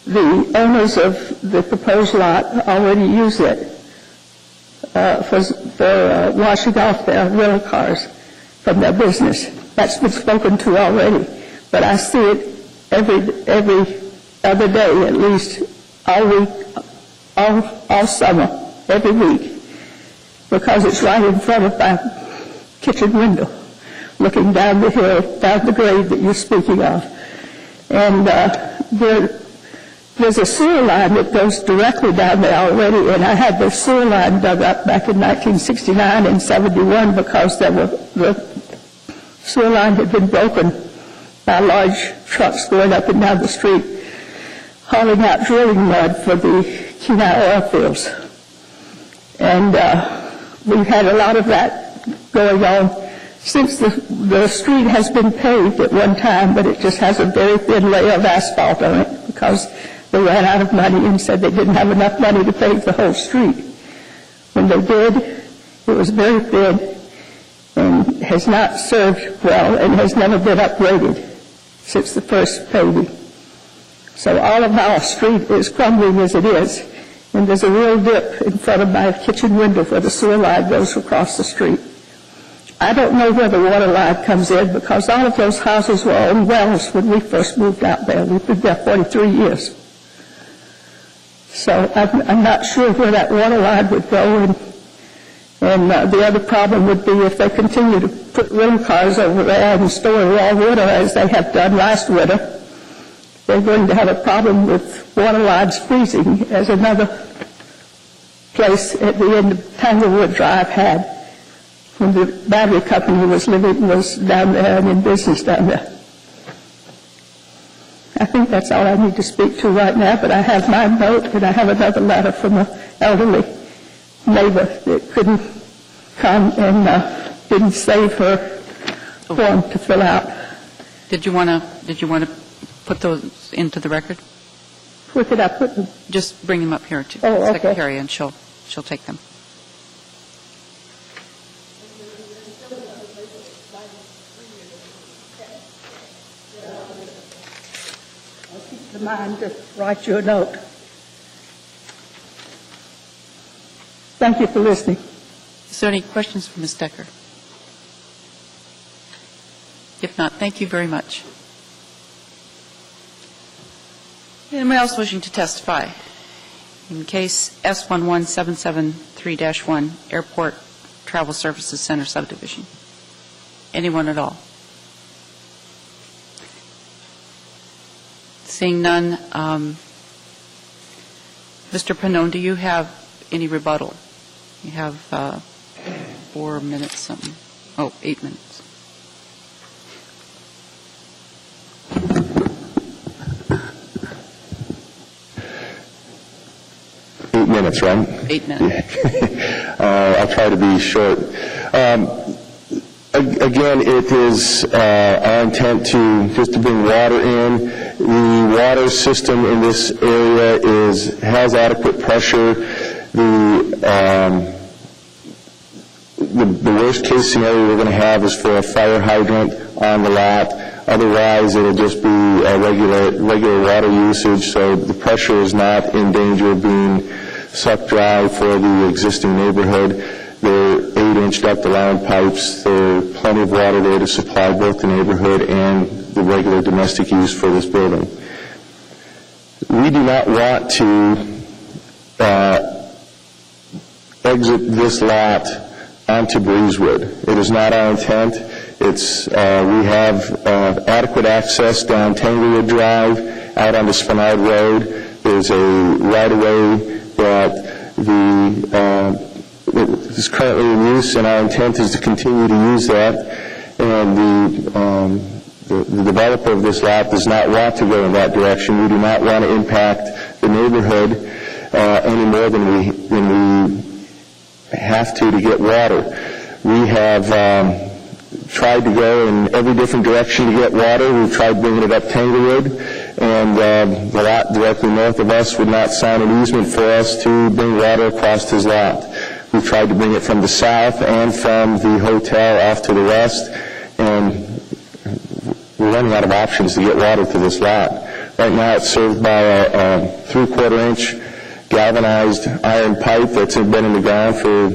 The owners of the proposed lot already use it for washing off their rental cars from their business. That's been spoken to already. But I see it every other day, at least all week, all summer, every week, because it's right in front of my kitchen window, looking down the hill, down the grade that you're speaking of. And there's a sewer line that goes directly down there already, and I had the sewer line dug up back in 1969 and 71 because the sewer line had been broken by large trucks going up and down the street, hauling out drilling mud for the Kenai oil fields. And we've had a lot of that going on since the street has been paved at one time, but it just has a very thin layer of asphalt on it because they ran out of money and said they didn't have enough money to pave the whole street. When they did, it was very thin and has not served well and has never been upgraded since the first paving. So all of our street is crumbling as it is, and there's a real dip in front of my kitchen window where the sewer line goes across the street. I don't know where the water line comes in because all of those houses were on wells when we first moved out there. We've been there 43 years. So I'm not sure where that water line would go, and the other problem would be if they continue to put rental cars over there and store raw water as they have done last winter, they're going to have a problem with water lines freezing, as another place at the end of Tanglewood Drive had when the battery company was down there and in business down there. I think that's all I need to speak to right now, but I have my note and I have another letter from an elderly neighbor that couldn't come and didn't save her form to fill out. Did you want to put those into the record? Where could I put them? Just bring them up here to the secretary, and she'll take them. I'll keep the mind to write you a note. Thank you for listening. Is there any questions for Ms. Decker? If not, thank you very much. Anyone else wishing to testify? In case S11773-1, Airport Travel Services Center subdivision. Anyone at all? Seeing none, Mr. Pannone, do you have any rebuttal? You have 4 minutes something. Oh, 8 minutes. Minutes, right? 8 minutes. I'll try to be short. Again, it is our intent to bring water in. The water system in this area the worst-case scenario we're going to have is for a fire hydrant on the lot. Otherwise, it'll just be a regular water usage, so the pressure is not in danger of being sucked dry for the existing neighborhood. There are 8-inch duct-align pipes. There are plenty of water there to supply both the neighborhood and the regular domestic use for this building. We do not want to exit this lot onto Breezewood. It is not our intent. We have adequate access down Tanglewood Drive, out onto Spenard Road. There's a right-of-way that is currently in use, and our intent is to continue to use that. And the developer of this lot does not want to go in that direction. We do not want to impact the neighborhood any more than we have to get water. We have tried to go in every different direction to get water. We've tried bringing it up Tanglewood, and the lot directly north of us would not sign an easement for us to bring water across his lot. We've tried to bring it from the south and from the hotel off to the west, and we're running out of options to get water to this lot. Right now it's served by a 3/4-inch galvanized iron pipe that's been in the ground for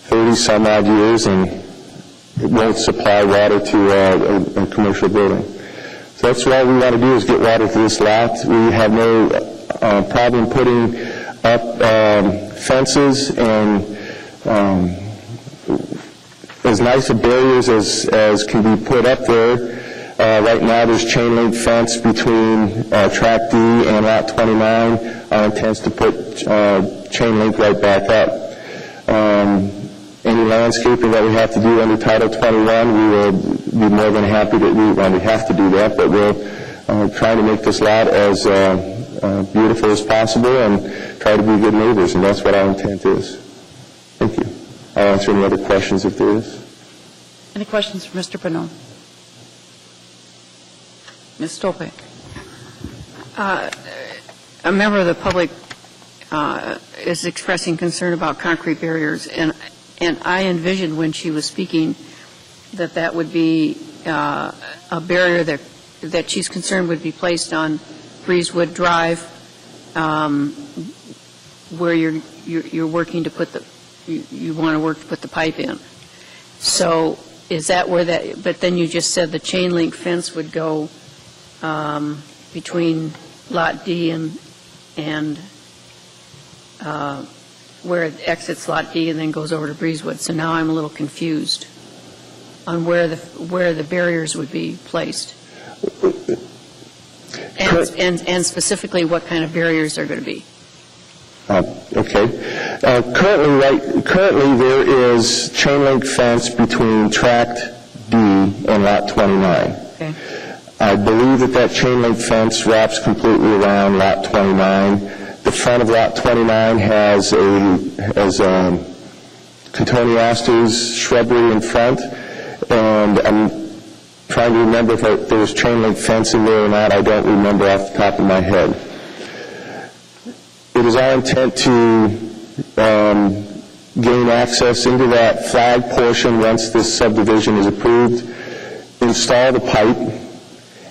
30-some-odd years, and it won't supply water to a commercial building. So that's all we want to do is get water to this lot. We have no problem putting up fences and as nice of barriers as can be put up there. Right now there's chain link fence between Track D and Lot 29. Our intent is to put chain link right back up. Any landscaping that we have to do under Title 21, we will be more than happy to do. Well, we have to do that, but we'll try to make this lot as beautiful as possible and try to be good neighbors, and that's what our intent is. Thank you. I'll answer any other questions if there is. Any questions for Mr. Pannone? Ms. Stolpe. A member of the public is expressing concern about concrete barriers, and I envisioned when she was speaking that would be a barrier that she's concerned would be placed on Breezewood Drive, where you're working to put you want to work to put the pipe in. So is that where that? But then you just said the chain link fence would go between Lot D and where it exits Lot D and then goes over to Breezewood. So now I'm a little confused on where the barriers would be placed, and specifically what kind of barriers are going to be. Okay. Currently there is chain link fence between Tract D and Lot 29. Okay. I believe that chain link fence wraps completely around Lot 29. The front of Lot 29 has cotoneasters shrubbery in front, and I'm trying to remember if there was chain link fence in there or not. I don't remember off the top of my head. It is our intent to gain access into that flag portion once this subdivision is approved, install the pipe,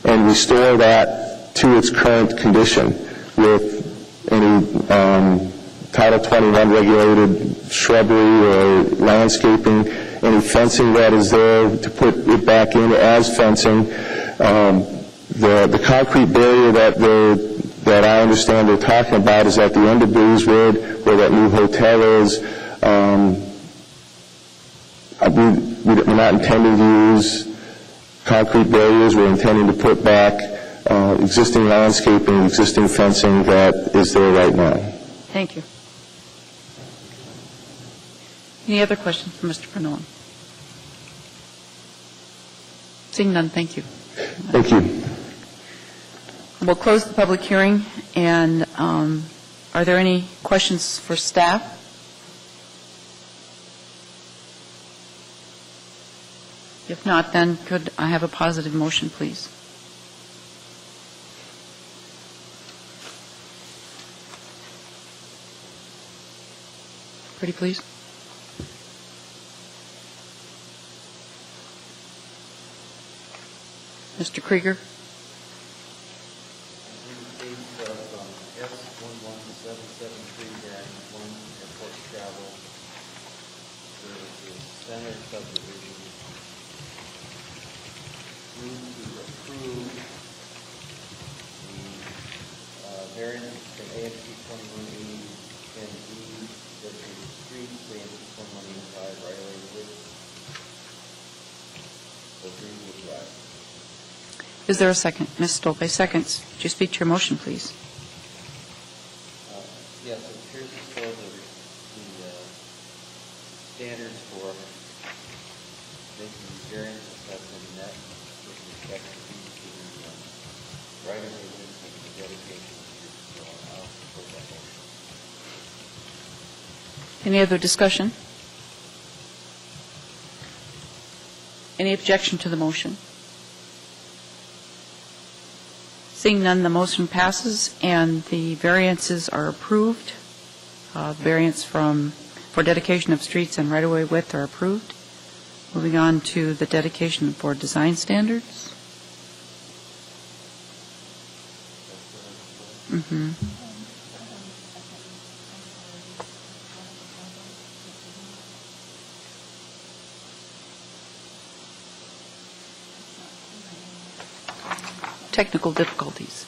and restore that to its current condition with any Title 21 regulated shrubbery or landscaping, any fencing that is there to put it back in as fencing. The concrete barrier that I understand they're talking about is at the end of Breezewood, where that new hotel is. We're not intending to use concrete barriers. We're intending to put back existing landscaping, existing fencing that is there right now. Thank you. Any other questions for Mr. Pannone? Seeing none, thank you. Thank you. We'll close the public hearing, and are there any questions for staff? If not, then could I have a positive motion, please? Pretty please. Mr. Krieger? In case of S11773-1 Airport Travel Services Center subdivision, move to approve the variance from AMC 2180 and D designated streets, AMC 2185 right-of-way width for Greenwood Drive. Is there a second? Ms. Stolpe seconds. Would you speak to your motion, please? Yes, it appears as though the standards for making these variances have been met with respect to the right-of-way width and the dedication of streets. So I'll support that motion. Any other discussion? Any objection to the motion? Seeing none, the motion passes and the variances are approved. Variance for dedication of streets and right-of-way width are approved. Moving on to the dedication for design standards. Technical difficulties.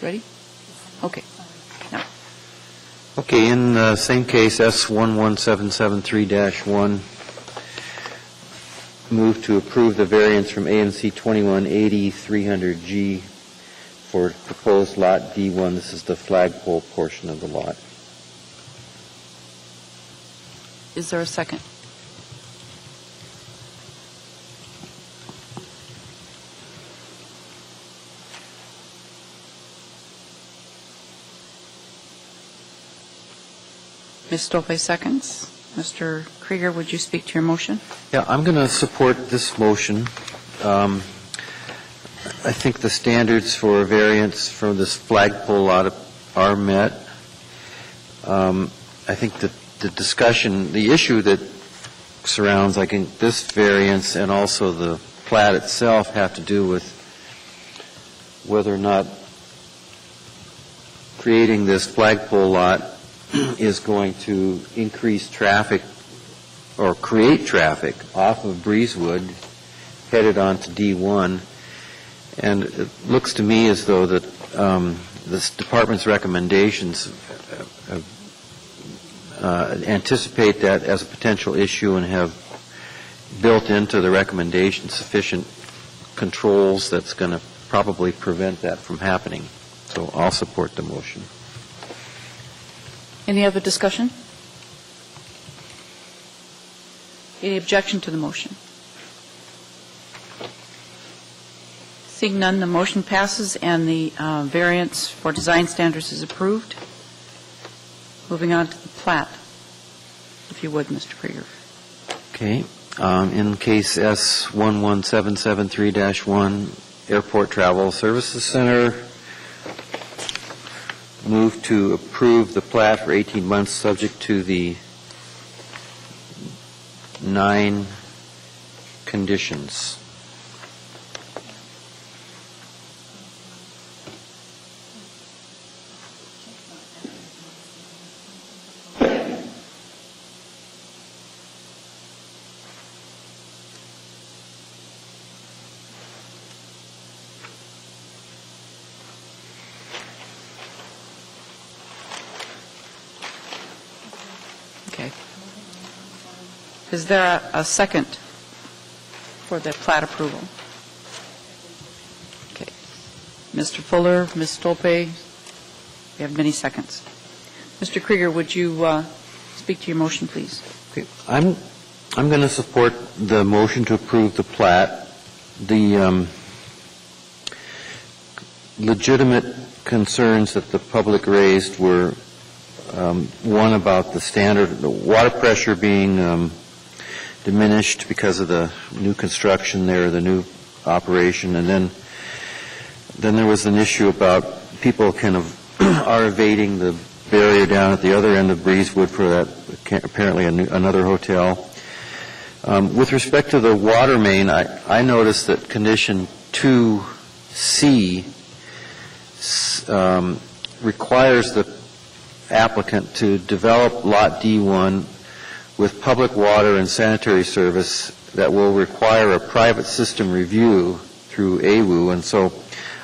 Ready? Okay. Now. Okay, in the same case, S11773-1, move to approve the variance from AMC 2180-300G for proposed Lot D1. This is the flagpole portion of the lot. Is there a second? Ms. Stolpe seconds. Mr. Krieger, would you speak to your motion? Yeah, I'm going to support this motion. I think the standards for variance from this flagpole lot are met. I think that the discussion, the issue that surrounds, I think, this variance and also the plat itself have to do with whether or not creating this flagpole lot is going to increase traffic or create traffic off of Breezewood headed on to D1. And it looks to me as though that this department's recommendations anticipate that as a potential issue and have built into the recommendation sufficient controls that's going to probably prevent that from happening. So I'll support the motion. Any other discussion? Any objection to the motion? Seeing none, the motion passes and the variance for design standards is approved. Moving on to the plat, if you would, Mr. Krieger. Okay. In case S11773-1, Airport Travel Services Center, move to approve the plat for 18 months subject to the 9 conditions. Okay. Is there a second for the plat approval? Okay. Mr. Fuller, Ms. Stolpe, we have many seconds. Mr. Krieger, would you speak to your motion, please? Okay. I'm going to support the motion to approve the plat. The legitimate concerns that the public raised were one about the standard, the water pressure being diminished because of the new construction there, the new operation, and then there was an issue about people kind of are evading the barrier down at the other end of Breezewood for that apparently another hotel. With respect to the water main, I noticed that condition 2C requires the applicant to develop Lot D1 with public water and sanitary service that will require a private system review through AWU. And so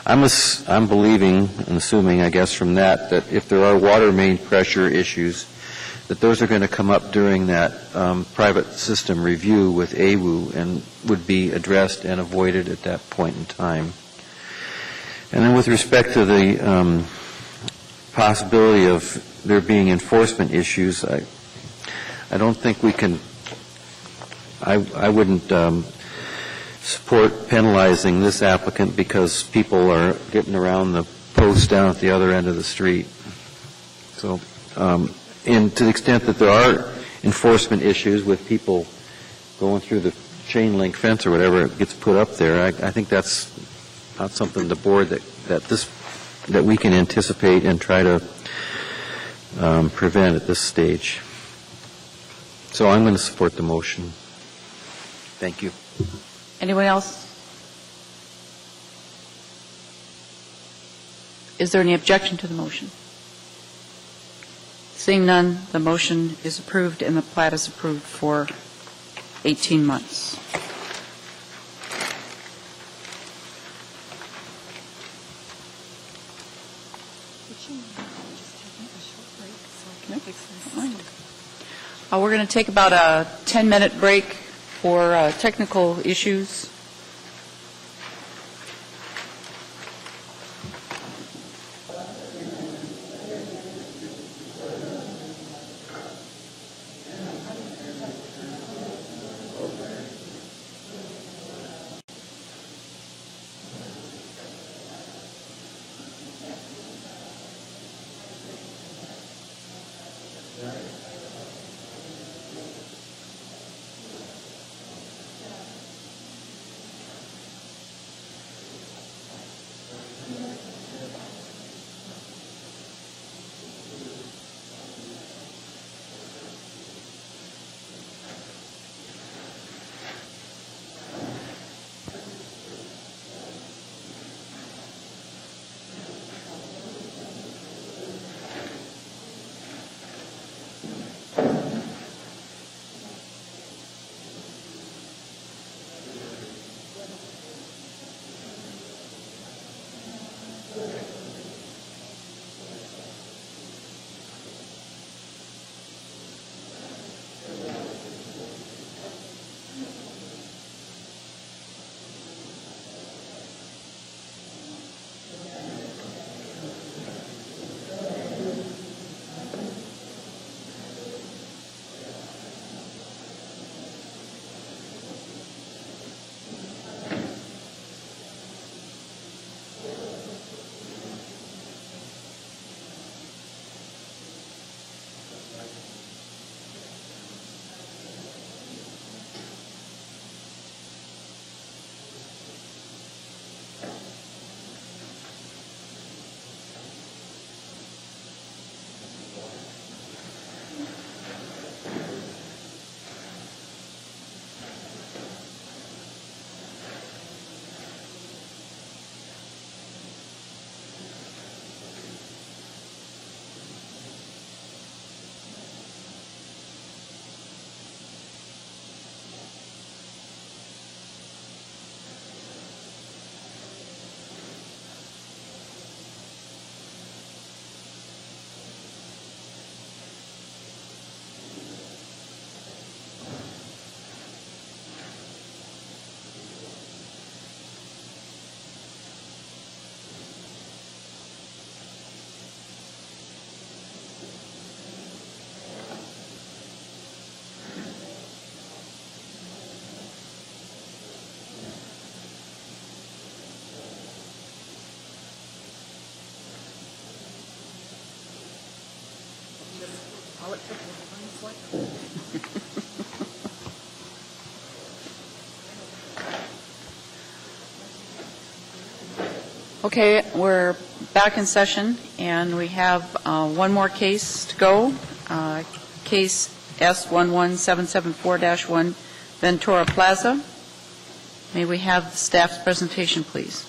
I'm believing and assuming, I guess, from that if there are water main pressure issues, that those are going to come up during that private system review with AWU and would be addressed and avoided at that point in time. And then with respect to the possibility of there being enforcement issues, I don't think we can, I wouldn't support penalizing this applicant because people are getting around the post down at the other end of the street. So, and to the extent that there are enforcement issues with people going through the chain link fence or whatever gets put up there, I think that's not something the board that we can anticipate and try to prevent at this stage. So I'm going to support the motion. Thank you. Anyone else? Is there any objection to the motion? Seeing none, the motion is approved and the plat is approved for 18 months. We're going to take about a 10-minute break for technical issues. Okay, we're back in session, and we have one more case to go. Case S11774-1, Ventura Plaza. May we have the staff's presentation, please?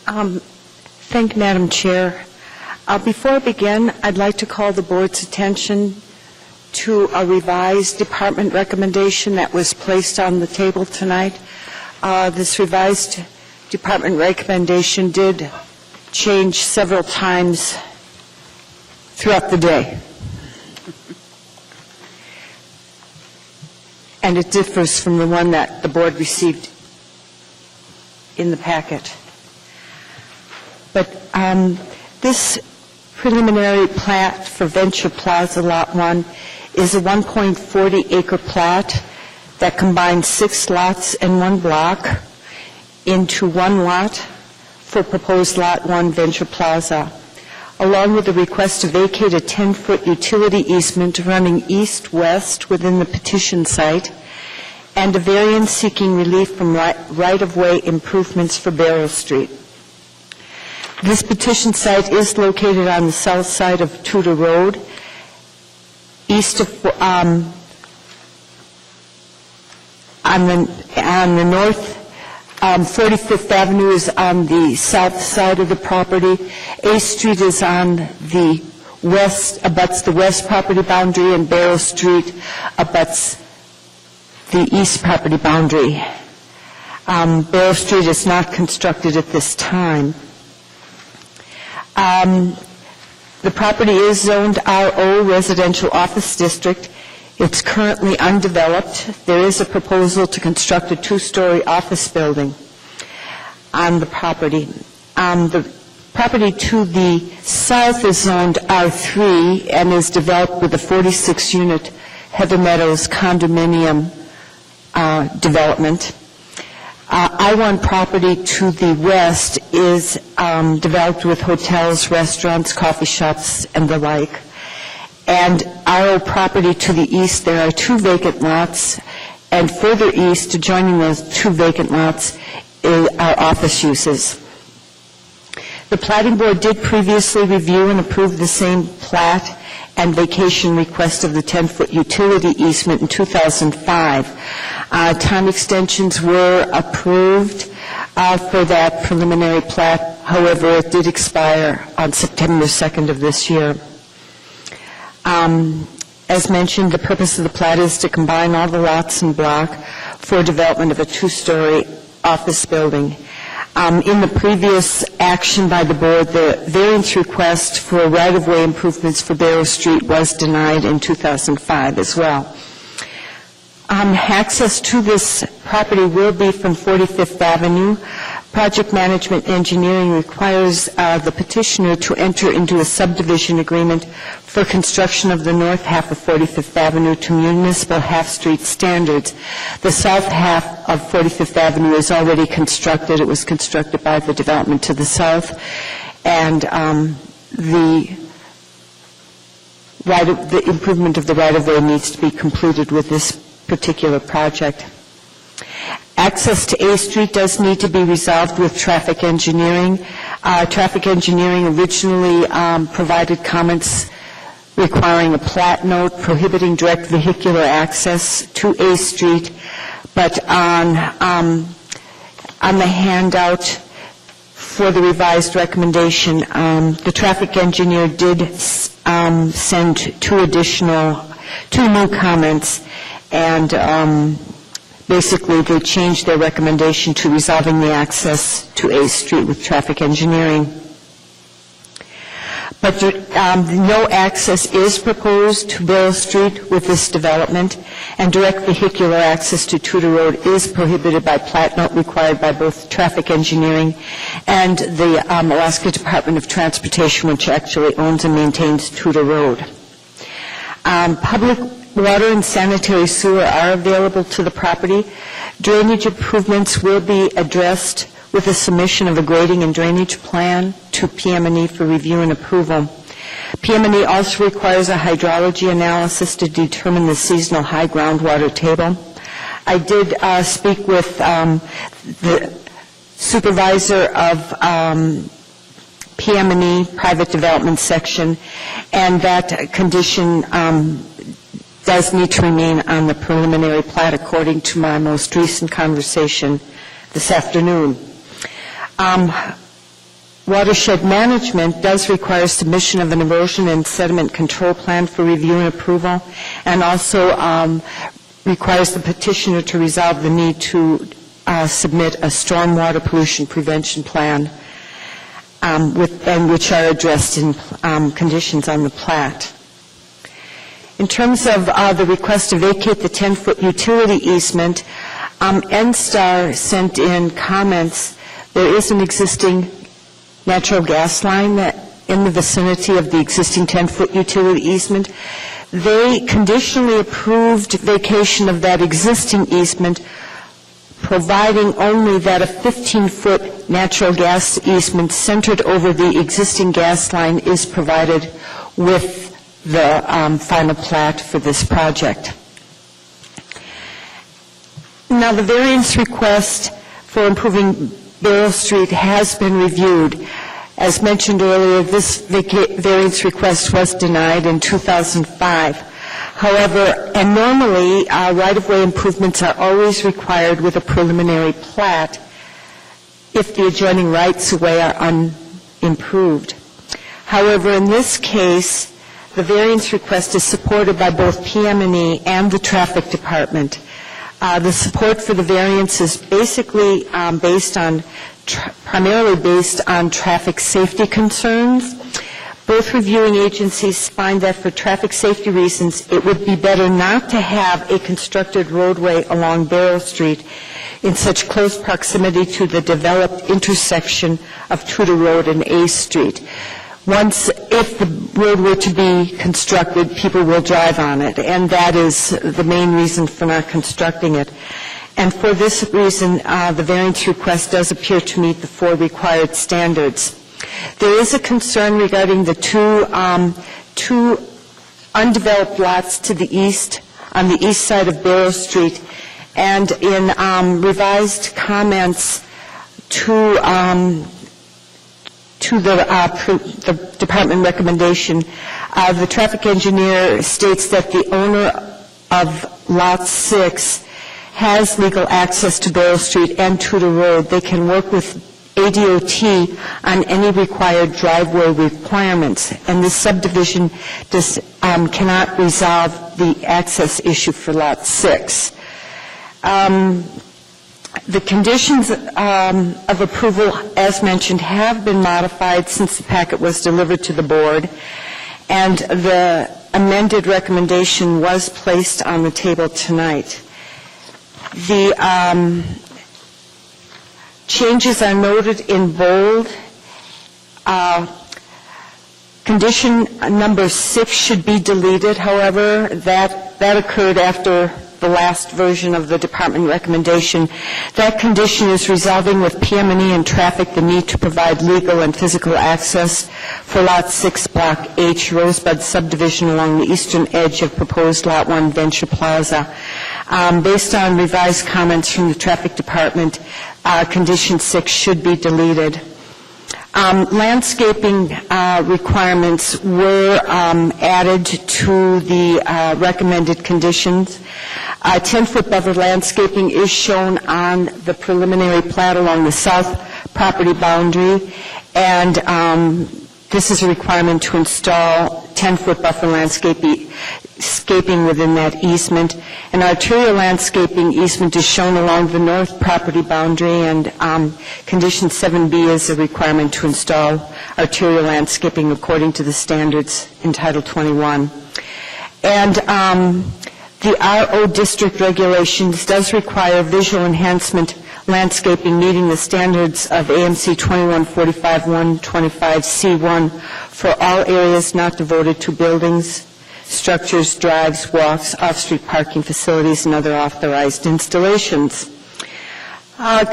Thank you, Madam Chair. Before I begin, I'd like to call the board's attention to a revised department recommendation that was placed on the table tonight. This revised department recommendation did change several times throughout the day. And it differs from the one that the board received in the packet. But this preliminary plat for Venture Plaza Lot 1 is a 1.40-acre plat that combines 6 lots and 1 block into 1 lot for proposed Lot 1 Venture Plaza, along with the request to vacate a 10-foot utility easement running east-west within the petition site, and a variance seeking relief from right-of-way improvements for Barrow Street. This petition site is located on the south side of Tudor Road, east of, on the north, 45th Avenue is on the south side of the property. A Street is on the west, abuts the west property boundary, and Barrow Street abuts the east property boundary. Barrow Street is not constructed at this time. The property is zoned RO, Residential Office District. It's currently undeveloped. There is a proposal to construct a 2-story office building on the property. The property to the south is zoned R3 and is developed with a 46-unit Heather Meadows condominium development. I-1 property to the west is developed with hotels, restaurants, coffee shops, and the like. And RO property to the east, there are 2 vacant lots, and further east, adjoining those 2 vacant lots, are office uses. The Platting Board did previously review and approve the same plat and vacation request of the 10-foot utility easement in 2005. Time extensions were approved for that preliminary plat. However, it did expire on September 2nd of this year. As mentioned, the purpose of the plat is to combine all the lots and block for development of a 2-story office building. In the previous action by the board, the variance request for right-of-way improvements for Barrow Street was denied in 2005 as well. Access to this property will be from 45th Avenue. Project management engineering requires the petitioner to enter into a subdivision agreement for construction of the north half of 45th Avenue to municipal half-street standards. The south half of 45th Avenue is already constructed. It was constructed by the development to the south, and the improvement of the right-of-way needs to be completed with this particular project. Access to A Street does need to be resolved with traffic engineering. Traffic engineering originally provided comments requiring a plat note prohibiting direct vehicular access to A Street, but on the handout for the revised recommendation, the traffic engineer did send two new comments, and basically they changed their recommendation to resolving the access to A Street with traffic engineering. But no access is proposed to Barrow Street with this development, and direct vehicular access to Tudor Road is prohibited by plat note required by both traffic engineering and the Alaska Department of Transportation, which actually owns and maintains Tudor Road. Public water and sanitary sewer are available to the property. Drainage improvements will be addressed with a submission of a grading and drainage plan to PM&E for review and approval. PM&E also requires a hydrology analysis to determine the seasonal high groundwater table. I did speak with the supervisor of PM&E private development section, and that condition does need to remain on the preliminary plat according to my most recent conversation this afternoon. Watershed management does require submission of an erosion and sediment control plan for review and approval, and also requires the petitioner to resolve the need to submit a stormwater pollution prevention plan, which are addressed in conditions on the plat. In terms of the request to vacate the 10-foot utility easement, NSTAR sent in comments. There is an existing natural gas line that in the vicinity of the existing 10-foot utility easement. They conditionally approved vacation of that existing easement, providing only that a 15-foot natural gas easement centered over the existing gas line is provided with the final plat for this project. Now, the variance request for improving Barrow Street has been reviewed. As mentioned earlier, this variance request was denied in 2005. However, and normally, right-of-way improvements are always required with a preliminary plat if the adjoining rights-of-way are unimproved. However, in this case, the variance request is supported by both PM&E and the Traffic Department. The support for the variance is basically primarily based on traffic safety concerns. Both reviewing agencies find that for traffic safety reasons, it would be better not to have a constructed roadway along Barrow Street in such close proximity to the developed intersection of Tudor Road and A Street. If the road were to be constructed, people will drive on it, and that is the main reason for not constructing it. And for this reason, the variance request does appear to meet the 4 required standards. There is a concern regarding the two undeveloped lots to the east, on the east side of Barrow Street, and in revised comments to the department recommendation, the traffic engineer states that the owner of Lot 6 has legal access to Barrow Street and Tudor Road. They can work with ADOT on any required driveway requirements, and this subdivision cannot resolve the access issue for Lot 6. The conditions of approval, as mentioned, have been modified since the packet was delivered to the board, and the amended recommendation was placed on the table tonight. The changes are noted in bold. Condition number 6 should be deleted, however. That occurred after the last version of the department recommendation. That condition is resolving with PM&E and traffic the need to provide legal and physical access for Lot 6, Block H, Rosebud subdivision along the eastern edge of proposed Lot 1 Venture Plaza. Based on revised comments from the traffic department, condition 6 should be deleted. Landscaping requirements were added to the recommended conditions. 10-foot buffer landscaping is shown on the preliminary plat along the south property boundary, and this is a requirement to install 10-foot buffer landscaping within that easement. An arterial landscaping easement is shown along the north property boundary, and condition 7B is a requirement to install arterial landscaping according to the standards in Title 21. And the RO district regulations does require visual enhancement landscaping meeting the standards of AMC 2145-125C1 for all areas not devoted to buildings, structures, drives, walks, off-street parking facilities, and other authorized installations.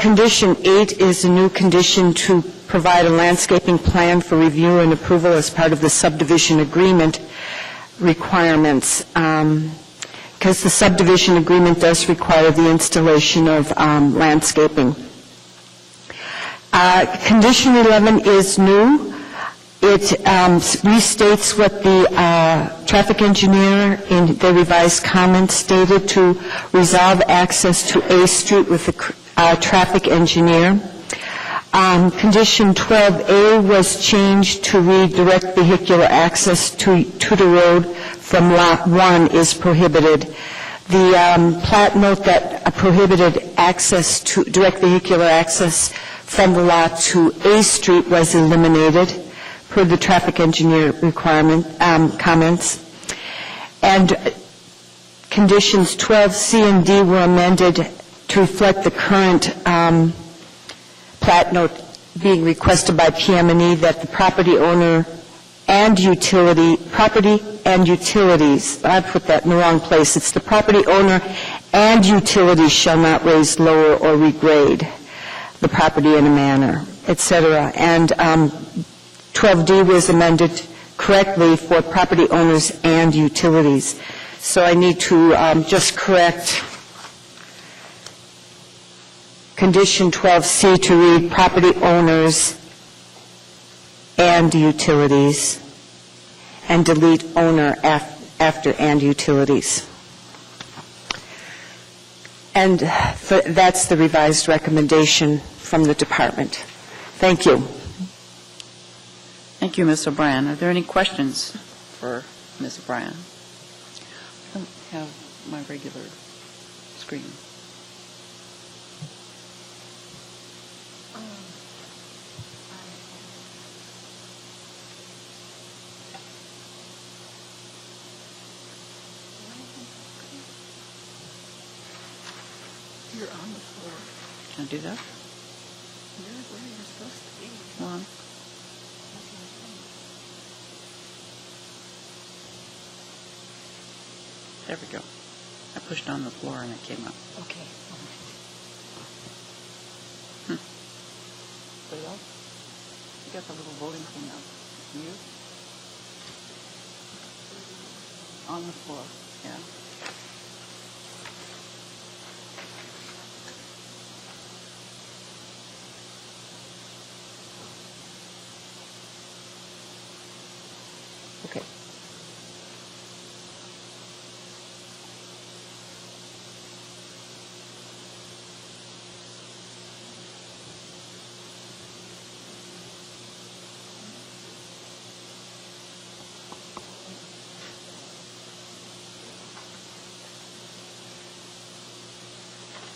Condition 8 is a new condition to provide a landscaping plan for review and approval as part of the subdivision agreement requirements, because the subdivision agreement does require the installation of landscaping. Condition 11 is new. It restates what the traffic engineer in the revised comments stated to resolve access to A Street with the traffic engineer. Condition 12A was changed to read direct vehicular access to the road from Lot 1 is prohibited. The plat note that prohibited access to direct vehicular access from the lot to A Street was eliminated per the traffic engineer requirement comments. And conditions 12C and D were amended to reflect the current plat note being requested by PM&E that the property owner and property and utilities, I put that in the wrong place, it's the property owner and utilities shall not raise, lower, or regrade the property in a manner, etc. And 12D was amended correctly for property owners and utilities. So I need to just correct condition 12C to read property owners and utilities, and delete owner after and utilities. And that's the revised recommendation from the department. Thank you. Thank you, Ms. O'Brien. Are there any questions for Ms. O'Brien? I don't have my regular screen. You're on the floor. Can I do that? You're where you're supposed to be. Come on. There we go. I pushed on the floor and it came up. Okay. Anybody else? You got the little voting thing up. You? On the floor, yeah. Okay.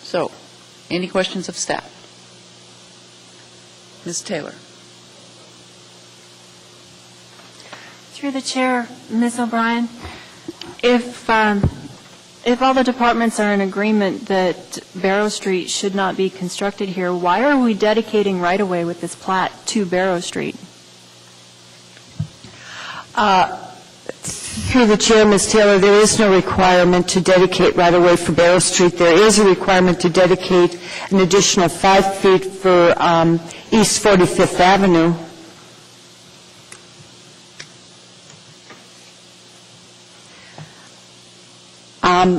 So, any questions of staff? Ms. Taylor. Through the chair, Ms. O'Brien, if all the departments are in agreement that Barrow Street should not be constructed here, why are we dedicating right-of-way with this plat to Barrow Street? Through the chair, Ms. Taylor, there is no requirement to dedicate right-of-way for Barrow Street. There is a requirement to dedicate an additional 5 feet for East 45th Avenue.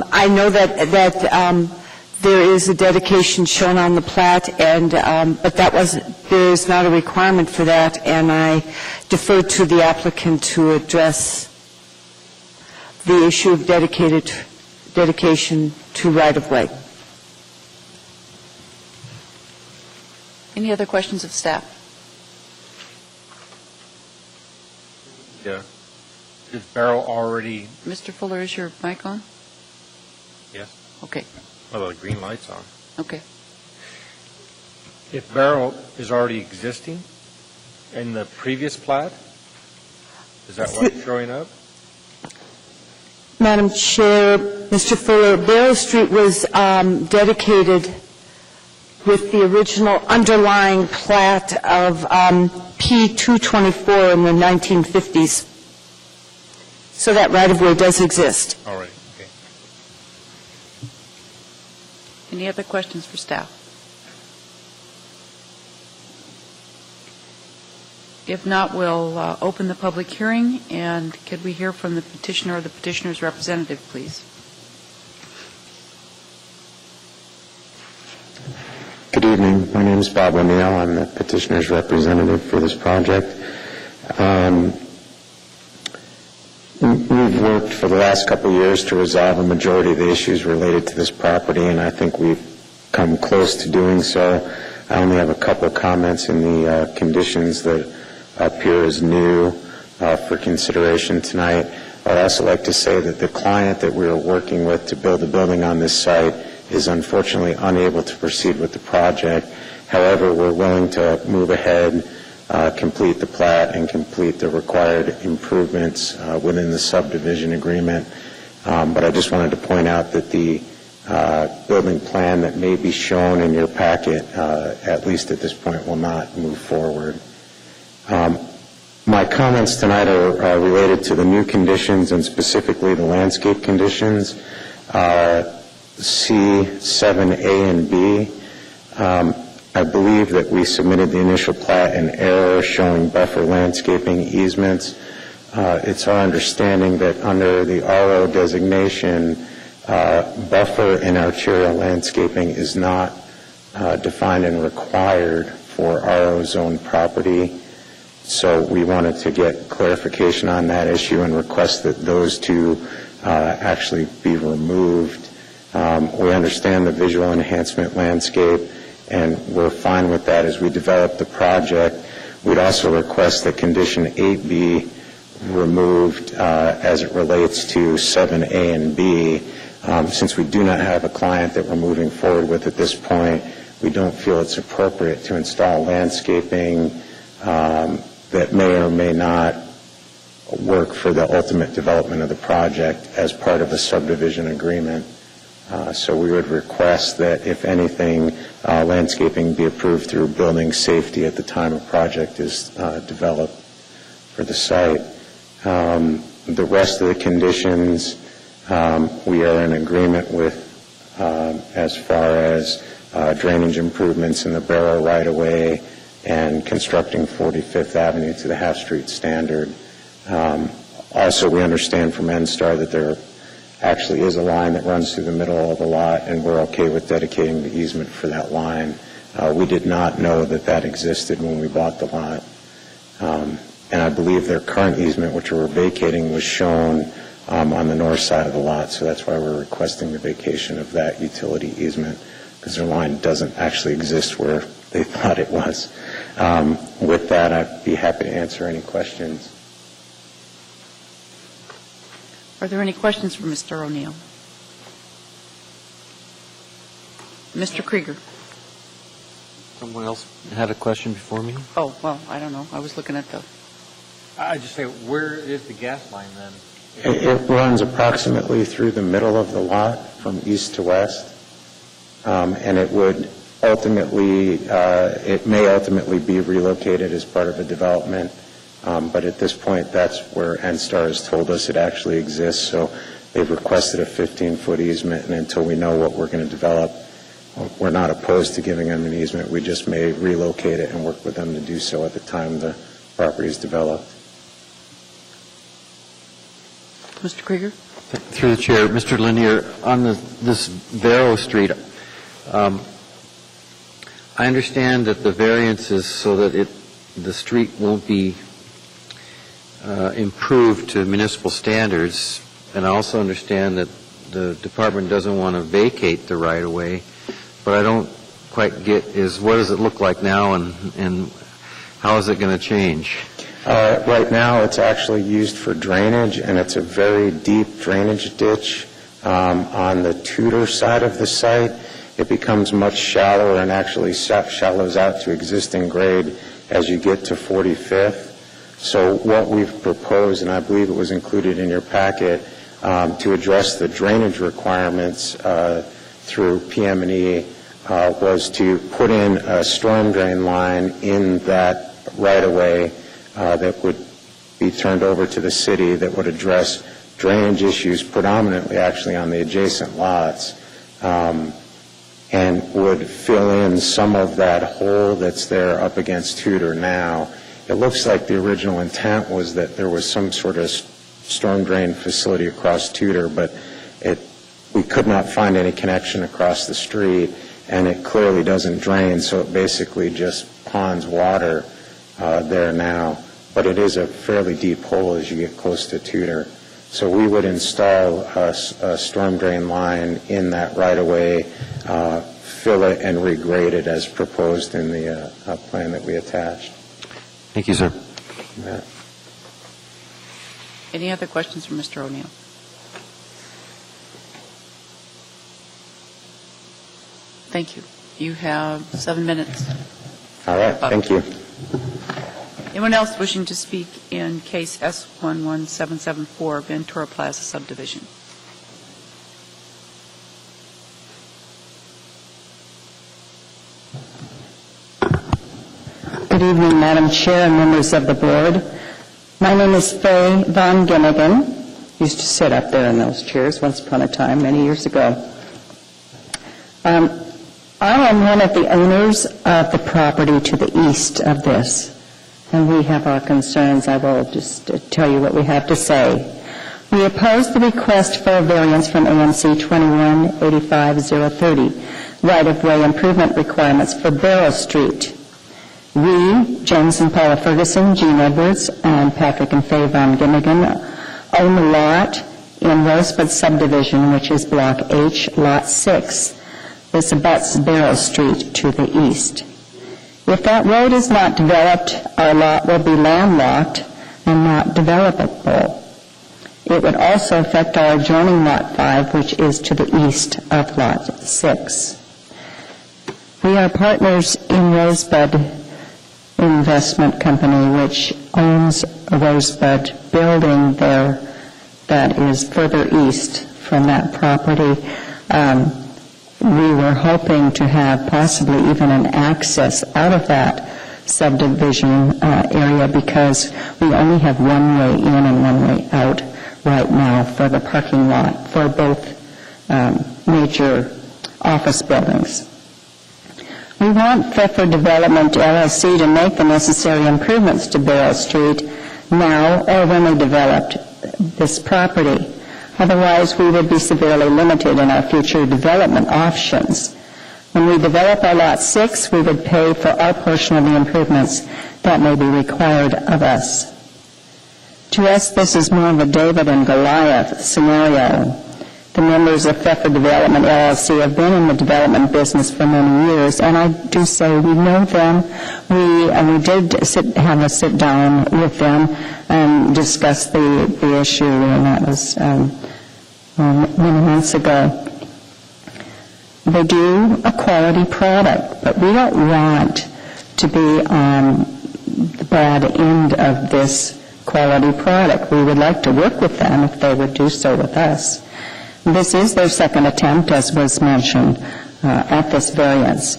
I know that there is a dedication shown on the plat, and but there is not a requirement for that, and I defer to the applicant to address the issue of dedication to right-of-way. Any other questions of staff? Yeah. Is Barrow already? Mr. Fuller, is your mic on? Yes. Okay. Well, the green light's on. Okay. If Barrow is already existing in the previous plat, is that what's showing up? Madam Chair, Mr. Fuller, Barrow Street was dedicated with the original underlying plat of P224 in the 1950s. So that right-of-way does exist. All right. Okay. Any other questions for staff? If not, we'll open the public hearing, and could we hear from the petitioner or the petitioner's representative, please? Good evening. My name is Bob O'Neill. I'm the petitioner's representative for this project. We've worked for the last couple of years to resolve a majority of the issues related to this property, and I think we've come close to doing so. I only have a couple of comments in the conditions that appear as new for consideration tonight. I'd also like to say that the client that we are working with to build a building on this site is unfortunately unable to proceed with the project. However, we're willing to move ahead, complete the plat, and complete the required improvements within the subdivision agreement. But I just wanted to point out that the building plan that may be shown in your packet, at least at this point, will not move forward. My comments tonight are related to the new conditions and specifically the landscape conditions, C, 7A, and B. I believe that we submitted the initial plat in error showing buffer landscaping easements. It's our understanding that under the RO designation, buffer and arterial landscaping is not defined and required for RO zone property. So we wanted to get clarification on that issue and request that those two actually be removed. We understand the visual enhancement landscape, and we're fine with that as we develop the project. We'd also request that condition 8 be removed as it relates to 7A and B. Since we do not have a client that we're moving forward with at this point, we don't feel it's appropriate to install landscaping that may or may not work for the ultimate development of the project as part of a subdivision agreement. So we would request that, if anything, landscaping be approved through building safety at the time a project is developed for the site. The rest of the conditions we are in agreement with as far as drainage improvements in the Barrow right-of-way and constructing 45th Avenue to the half-street standard. Also, we understand from NSTAR that there actually is a line that runs through the middle of the lot, and we're okay with dedicating the easement for that line. We did not know that that existed when we bought the lot. And I believe their current easement, which we're vacating, was shown on the north side of the lot, so that's why we're requesting the vacation of that utility easement, because their line doesn't actually exist where they thought it was. With that, I'd be happy to answer any questions. Are there any questions for Mr. O'Neill? Mr. Krieger. Someone else had a question before me? Oh, well, I don't know. I was looking at the... I just say, where is the gas line then? It runs approximately through the middle of the lot from east to west, and it would ultimately, it may ultimately be relocated as part of a development, but at this point, that's where NSTAR has told us it actually exists, so they've requested a 15-foot easement, and until we know what we're going to develop, we're not opposed to giving them an easement. We just may relocate it and work with them to do so at the time the property is developed. Mr. Krieger? Through the chair, Mr. Lanier, on this Barrow Street, I understand that the variance is so that the street won't be improved to municipal standards, and I also understand that the department doesn't want to vacate the right-of-way. What I don't quite get is, what does it look like now, and how is it going to change? Right now, it's actually used for drainage, and it's a very deep drainage ditch on the Tudor side of the site. It becomes much shallower and actually shallows out to existing grade as you get to 45th. So what we've proposed, and I believe it was included in your packet, to address the drainage requirements through PM&E was to put in a storm drain line in that right-of-way that would be turned over to the city that would address drainage issues predominantly actually on the adjacent lots, and would fill in some of that hole that's there up against Tudor now. It looks like the original intent was that there was some sort of storm drain facility across Tudor, but we could not find any connection across the street, and it clearly doesn't drain, so it basically just ponds water there now. but it is a fairly deep hole as you get close to Tudor. So we would install a storm drain line in that right-of-way, fill it and regrade it as proposed in the plan that we attached. Thank you, sir. Yeah. Any other questions for Mr. O'Neill? Thank you. You have 7 minutes. All right, thank you. Anyone else wishing to speak in case S11774, Ventura Plaza subdivision? Good evening, Madam Chair and members of the board. My name is Faye Von Gimmigan. Used to sit up there in those chairs once upon a time, many years ago. I am one of the owners of the property to the east of this, and we have our concerns. I will just tell you what we have to say. We oppose the request for a variance from AMC 21-85030, right-of-way improvement requirements for Barrow Street. We, James and Paula Ferguson, Gene Edwards, and Patrick and Faye Von Gimmigan, own the lot in Rosebud subdivision, which is Block H, Lot 6. This abuts Barrow Street to the east. If that road is not developed, our lot will be landlocked and not developable. It would also affect our adjoining Lot 5, which is to the east of Lot 6. We are partners in Rosebud Investment Company, which owns a Rosebud building there that is further east from that property. We were hoping to have possibly even an access out of that subdivision area because we only have one way in and one way out right now for the parking lot for both major office buildings. We want Pfeffer Development LLC to make the necessary improvements to Barrow Street now or when they developed this property. Otherwise, we would be severely limited in our future development options. When we develop our Lot 6, we would pay for our portion of the improvements that may be required of us. To us, this is more of a David and Goliath scenario. The members of Pfeffer Development LLC have been in the development business for many years, and I do say we know them. We did have a sit down with them and discuss the issue, and that was many months ago. They do a quality product, but we don't want to be on the bad end of this quality product. We would like to work with them if they would do so with us. This is their second attempt, as was mentioned, at this variance.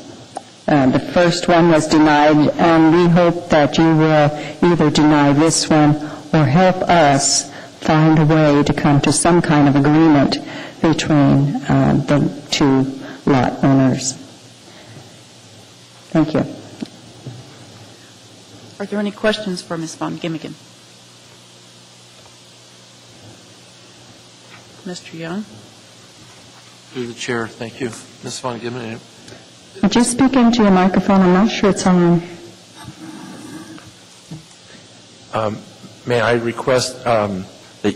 The first one was denied, and we hope that you will either deny this one or help us find a way to come to some kind of agreement between the two lot owners. Thank you. Are there any questions for Ms. Von Gimmigan? Mr. Young? Through the chair, thank you. Ms. Von Gimmigan. Would you speak into your microphone? I'm not sure it's on. May I request that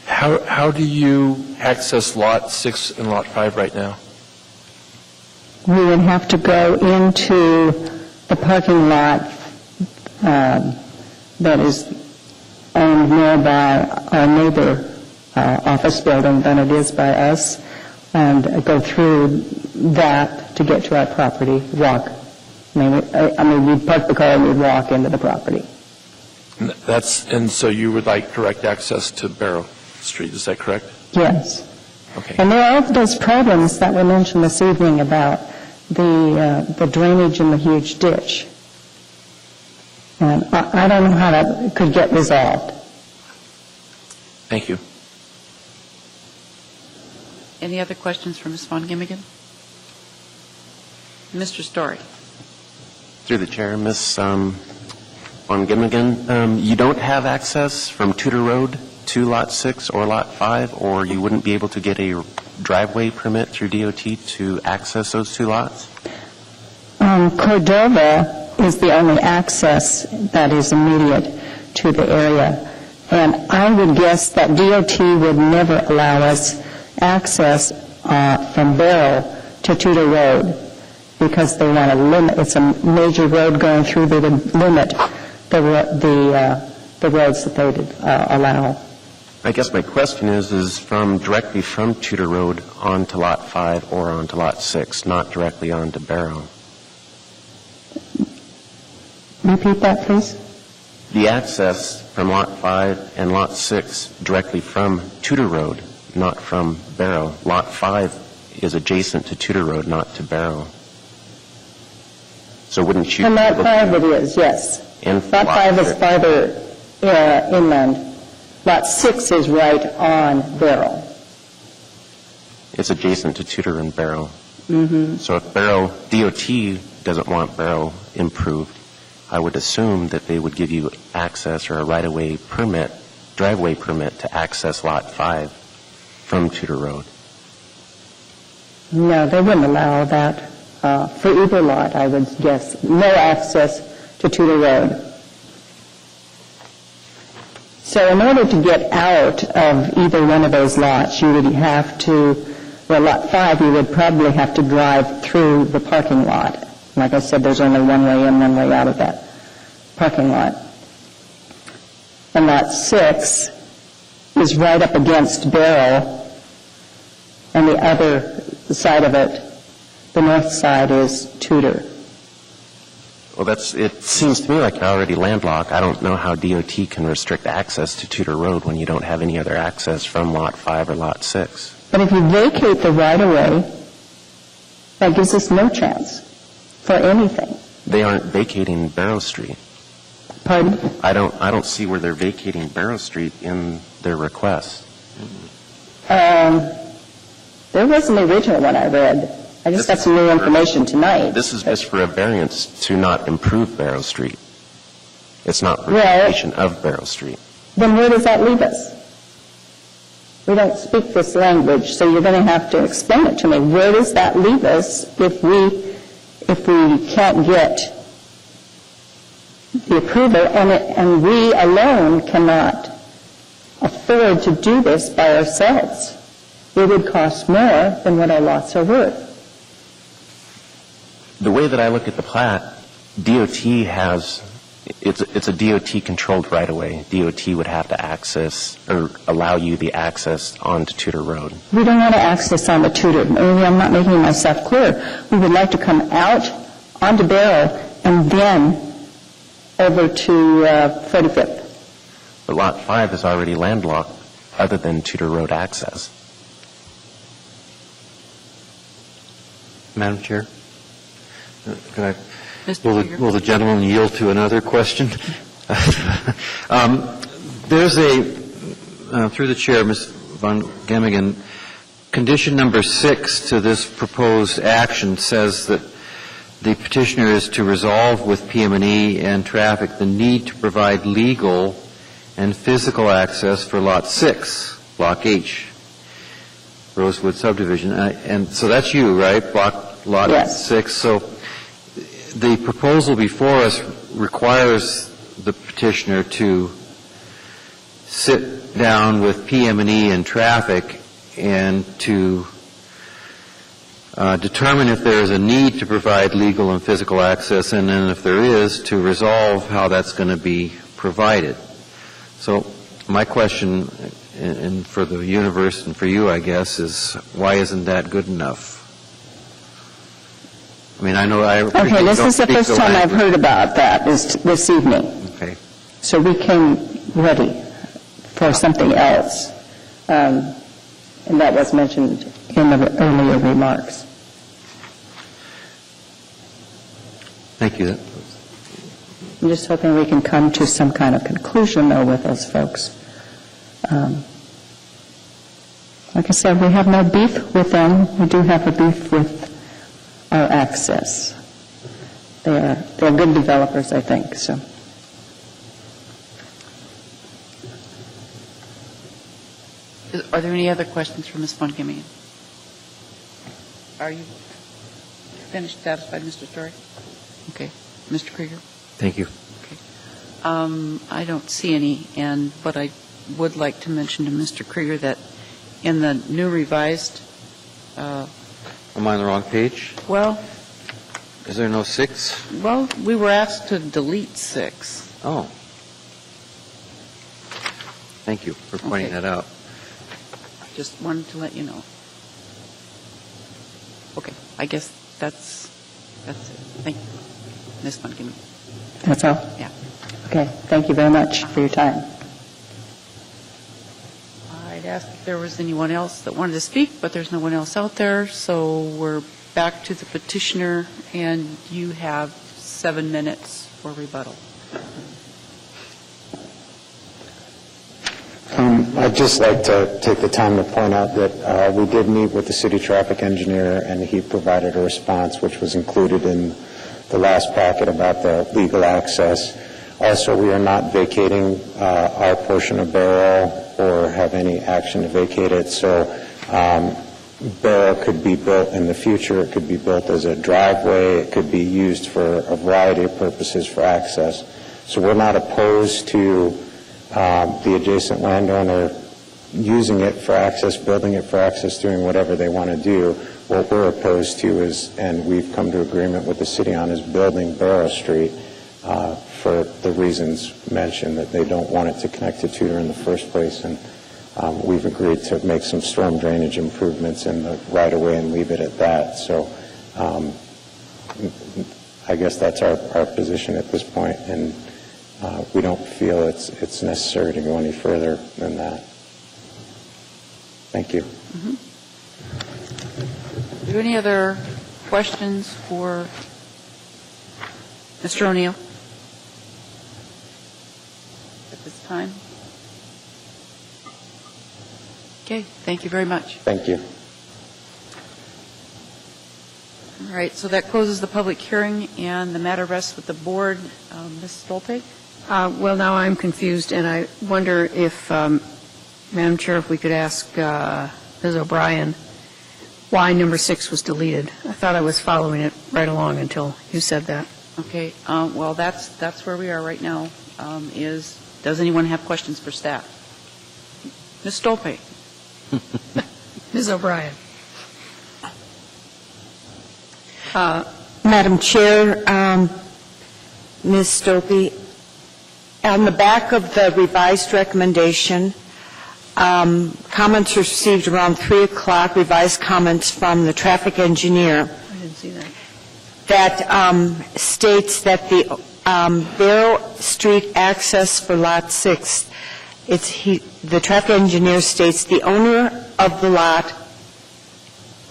how do you access Lot 6 and Lot 5 right now? We would have to go into the parking lot that is owned more by our neighbor office building than it is by us, and go through that to get to our property, walk. I mean, we'd park the car and we'd walk into the property. And so you would like direct access to Barrow Street, is that correct? Yes. Okay. And there are those problems that were mentioned this evening about the drainage in the huge ditch. And I don't know how that could get resolved. Thank you. Any other questions for Ms. Von Gimmigan? Mr. Story. Through the chair, Ms. Von Gimmigan, you don't have access from Tudor Road to Lot 6 or Lot 5, or you wouldn't be able to get a driveway permit through DOT to access those two lots? Cordova is the only access that is immediate to the area. And I would guess that DOT would never allow us access from Barrow to Tudor Road because they want to limit, it's a major road going through the limit the roads that they would allow. I guess my question is directly from Tudor Road onto Lot 5 or onto Lot 6, not directly onto Barrow. Repeat that, please. The access from Lot 5 and Lot 6 directly from Tudor Road, not from Barrow. Lot 5 is adjacent to Tudor Road, not to Barrow. So wouldn't you... And Lot 5 it is, yes. And Lot 5 is farther inland. Lot 6 is right on Barrow. It's adjacent to Tudor and Barrow. Mm-hmm. So if Barrow, DOT doesn't want Barrow improved, I would assume that they would give you access or a right-of-way permit, driveway permit to access Lot 5 from Tudor Road. No, they wouldn't allow that for either lot, I would guess. No access to Tudor Road. So in order to get out of either one of those lots, you would have to, well, Lot 5, you would probably have to drive through the parking lot. Like I said, there's only one way in, one way out of that parking lot. And Lot 6 is right up against Barrow, and the other side of it, the north side, is Tudor. Well, it seems to me like you're already landlocked. I don't know how DOT can restrict access to Tudor Road when you don't have any other access from Lot 5 or Lot 6. But if you vacate the right-of-way, that gives us no chance for anything. They aren't vacating Barrow Street. Pardon? I don't see where they're vacating Barrow Street in their request. There was an original one I read. I just got some new information tonight. This is just for a variance to not improve Barrow Street. It's not for vacation of Barrow Street. Then where does that leave us? We don't speak this language, so you're going to have to explain it to me. Where does that leave us if we can't get the approval and we alone cannot afford to do this by ourselves? It would cost more than what our lots are worth. The way that I look at the plat, DOT has, it's a DOT-controlled right-of-way. DOT would have to access or allow you the access onto Tudor Road. We don't want to access on the Tudor. Maybe I'm not making myself clear. We would like to come out onto Barrow and then over to 45th. But Lot 5 is already landlocked other than Tudor Road access. Madam Chair? Will the gentleman yield to another question? There's through the chair, Ms. von Gemmingen, condition number 6 to this proposed action says that the petitioner is to resolve with PM&E and traffic the need to provide legal and physical access for Lot 6, Block H, Rosewood subdivision. And so that's you, right? Lot yes. 6. So the proposal before us requires the petitioner to sit down with PM&E and traffic and to determine if there is a need to provide legal and physical access, and then if there is, to resolve how that's going to be provided. So my question, and for the universe and for you, I guess, is why isn't that good enough? I mean, I know I appreciate okay, this is the first time I've heard about that this evening. Okay. So we came ready for something else, and that was mentioned in the earlier remarks. Thank you. I'm just hoping we can come to some kind of conclusion, though, with those folks. Like I said, we have no beef with them. We do have a beef with our access. They're good developers, I think. So. Are there any other questions for Ms. von Gemmingen? Are you finished, satisfied, Mr. Story? Okay. Mr. Krieger? Thank you. Okay. I don't see any, but I would like to mention to Mr. Krieger that in the new revised, Am I on the wrong page? well, Is there no 6? we were asked to delete 6. Oh. Thank you for pointing Okay. that out. Just wanted to let you know. Okay, I guess that's it. Thank you. Ms. Montgomery. That's all? Yeah. Okay, thank you very much for your time. I'd ask if there was anyone else that wanted to speak, but there's no one else out there, so we're back to the petitioner, and you have 7 minutes for rebuttal. I'd just like to take the time to point out that we did meet with the city traffic engineer, and he provided a response, which was included in the last packet about the legal access. Also, we are not vacating our portion of Barrow or have any action to vacate it, so Barrow could be built in the future. It could be built as a driveway. It could be used for a variety of purposes for access. So we're not opposed to the adjacent landowner using it for access, building it for access, doing whatever they want to do. What we're opposed to is, and we've come to agreement with the city on, is building Barrow Street for the reasons mentioned, that they don't want it to connect to Tudor in the first place. And we've agreed to make some storm drainage improvements in the right-of-way and leave it at that. So I guess that's our position at this point, and we don't feel it's necessary to go any further than that. Thank you. Mm-hmm. Are there any other questions for Mr. O'Neill at this time? Okay, thank you very much. Thank you. All right, so that closes the public hearing, and the matter rests with the board. Ms. Stolpe? Well, now I'm confused, and I wonder if, Madam Chair, if we could ask Ms. O'Brien why number 6 was deleted. I thought I was following it right along until you said that. Okay, well, that's where we are right now, does anyone have questions for staff? Ms. Stolpe? Ms. O'Brien? Madam Chair, Ms. Stolpe, on the back of the revised recommendation, comments received around 3 o'clock, revised comments from the traffic engineer. I didn't see that. That states that the Barrow Street access for Lot 6, the traffic engineer states the owner of the lot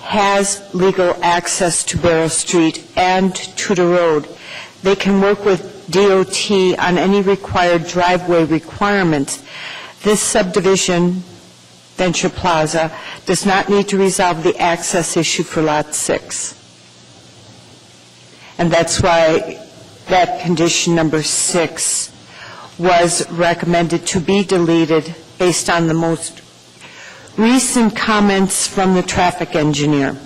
has legal access to Barrow Street and Tudor Road. They can work with DOT on any required driveway requirements. This subdivision, Venture Plaza, does not need to resolve the access issue for Lot 6. And that's why that condition number 6 was recommended to be deleted based on the most recent comments from the traffic engineer.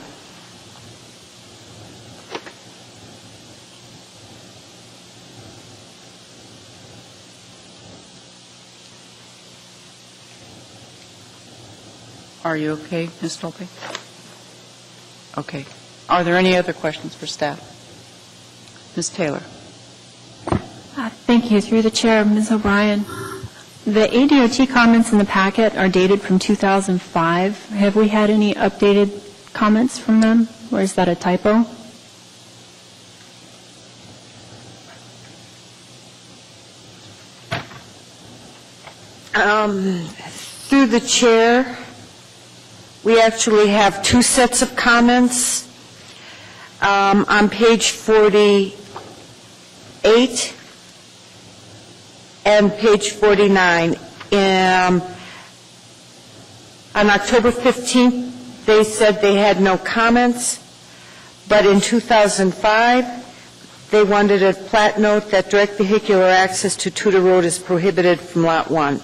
Are you okay, Ms. Stolpe? Okay. Are there any other questions for staff? Ms. Taylor? Thank you. Through the chair, Ms. O'Brien. The ADOT comments in the packet are dated from 2005. Have we had any updated comments from them, or is that a typo? Through the chair, we actually have 2 sets of comments. On page 48 and page 49. On October 15th, they said they had no comments, but in 2005, they wanted a plat note that direct vehicular access to Tudor Road is prohibited from Lot 1.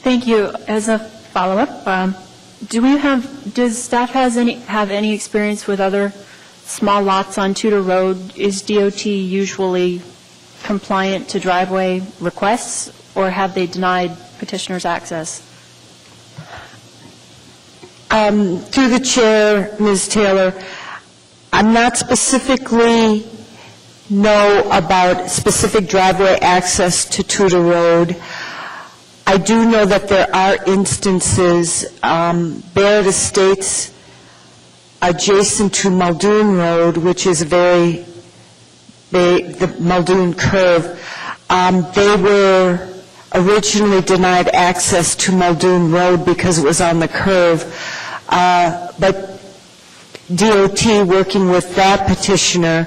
Thank you. As a follow-up, does staff have any experience with other small lots on Tudor Road, is DOT usually compliant to driveway requests, or have they denied petitioners access? Through the chair, Ms. Taylor, I'm not specifically know about specific driveway access to Tudor Road. I do know that there are instances, Barrett Estates adjacent to Muldoon Road, which is the Muldoon curve, they were originally denied access to Muldoon Road because it was on the curve, but DOT, working with that petitioner,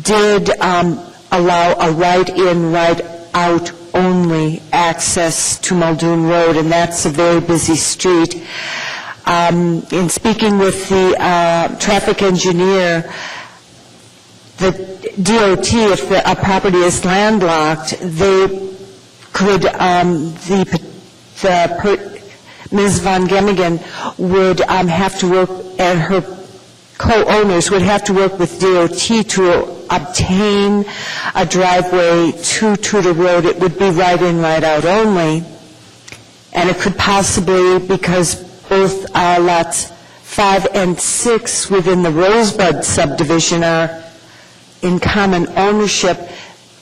did allow a right-in, right-out only access to Muldoon Road, and that's a very busy street. In speaking with the traffic engineer, the DOT, if a property is landlocked, they could, Ms. Von Gemmingen would have to work, and her co-owners would have to work with DOT to obtain a driveway to Tudor Road. It would be right-in, right-out only, and it could possibly, because both lots 5 and 6 within the Rosebud subdivision are in common ownership,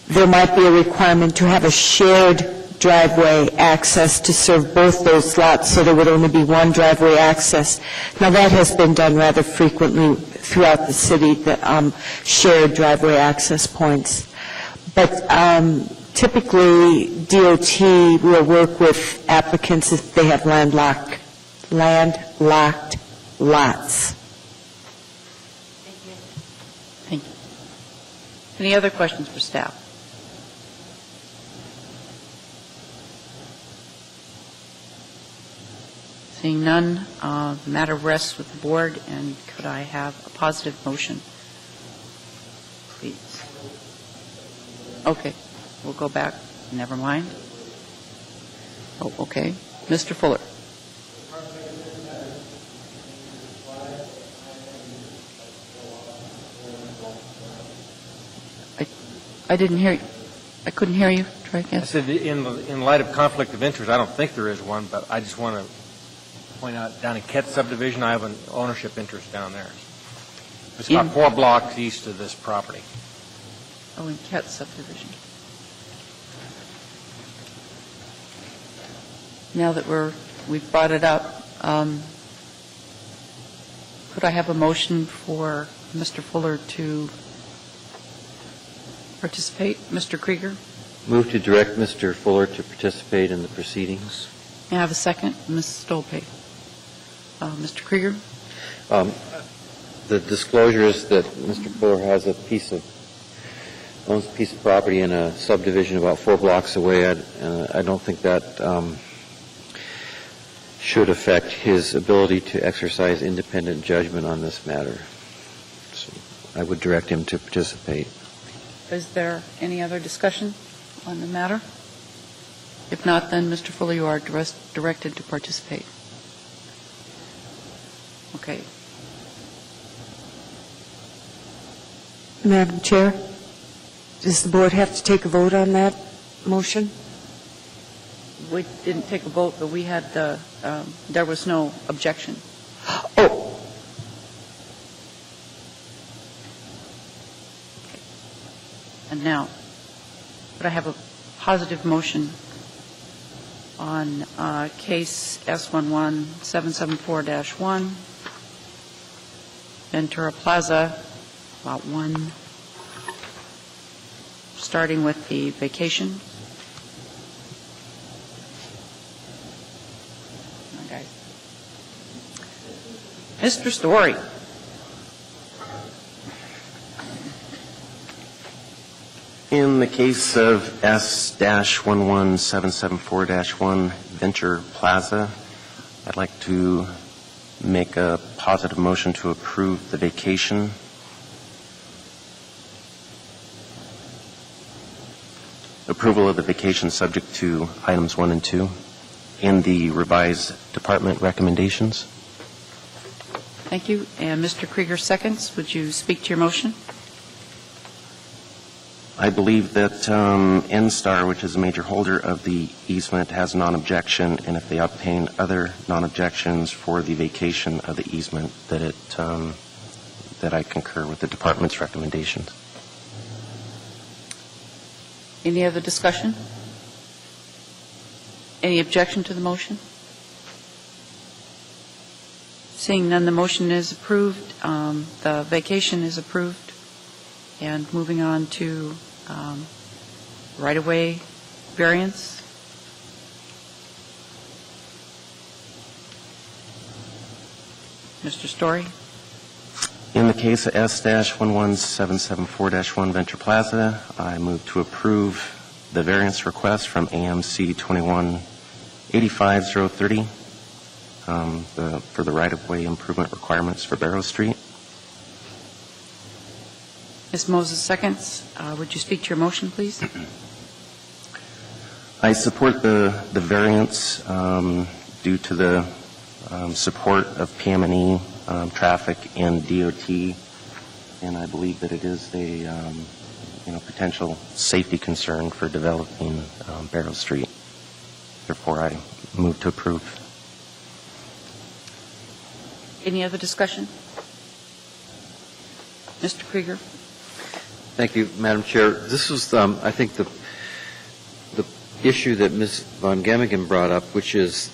there might be a requirement to have a shared driveway access to serve both those lots, so there would only be one driveway access. Now, that has been done rather frequently throughout the city, the shared driveway access points. But typically, DOT will work with applicants if they have landlocked lots. Thank you. Any other questions for staff? Seeing none, the matter rests with the board, and could I have a positive motion, please? Okay, we'll go back. Never mind. Oh, okay. Mr. Fuller. I didn't hear you. I couldn't hear you. Try again. I said in light of conflict of interest, I don't think there is one, but I just want to point out down in Kett subdivision, I have an ownership interest down there. It's about 4 blocks east of this property. Oh, in Kett subdivision. Now that we've brought it up, could I have a motion for Mr. Fuller to participate? Mr. Krieger? Move to direct Mr. Fuller to participate in the proceedings. May I have a second? Ms. Stolpe. Mr. Krieger? The disclosure is that Mr. Fuller has owns a piece of property in a subdivision about 4 blocks away. I don't think that should affect his ability to exercise independent judgment on this matter. So I would direct him to participate. Is there any other discussion on the matter? If not, then, Mr. Fuller, you are directed to participate. Okay. Madam Chair, does the board have to take a vote on that motion? We didn't take a vote, but we had there was no objection. Oh. And now, could I have a positive motion on case S11774-1, Ventura Plaza, Lot 1, starting with the vacation? Okay. Mr. Story. In the case of S-11774-1, Venture Plaza, I'd like to make a positive motion to approve the vacation. Approval of the vacation subject to items 1 and 2 and the revised department recommendations. Thank you. And Mr. Krieger seconds. Would you speak to your motion? I believe that NSTAR, which is a major holder of the easement, has non-objection, and if they obtain other non-objections for the vacation of the easement, that I concur with the department's recommendations. Any other discussion? Any objection to the motion? Seeing none, the motion is approved. The vacation is approved. And moving on to right-of-way variance. Mr. Story. In the case of S-11774-1 Venture Plaza, I move to approve the variance request from AMC 2185030 for the right-of-way improvement requirements for Barrow Street. Ms. Moses seconds. Would you speak to your motion, please? I support the variance due to the support of PM&E, traffic, and DOT, and I believe that it is a potential safety concern for developing Barrow Street. Therefore, I move to approve. Any other discussion? Mr. Krieger. Thank you, Madam Chair. This was, I think, the issue that Ms. Von Gemmingen brought up, which is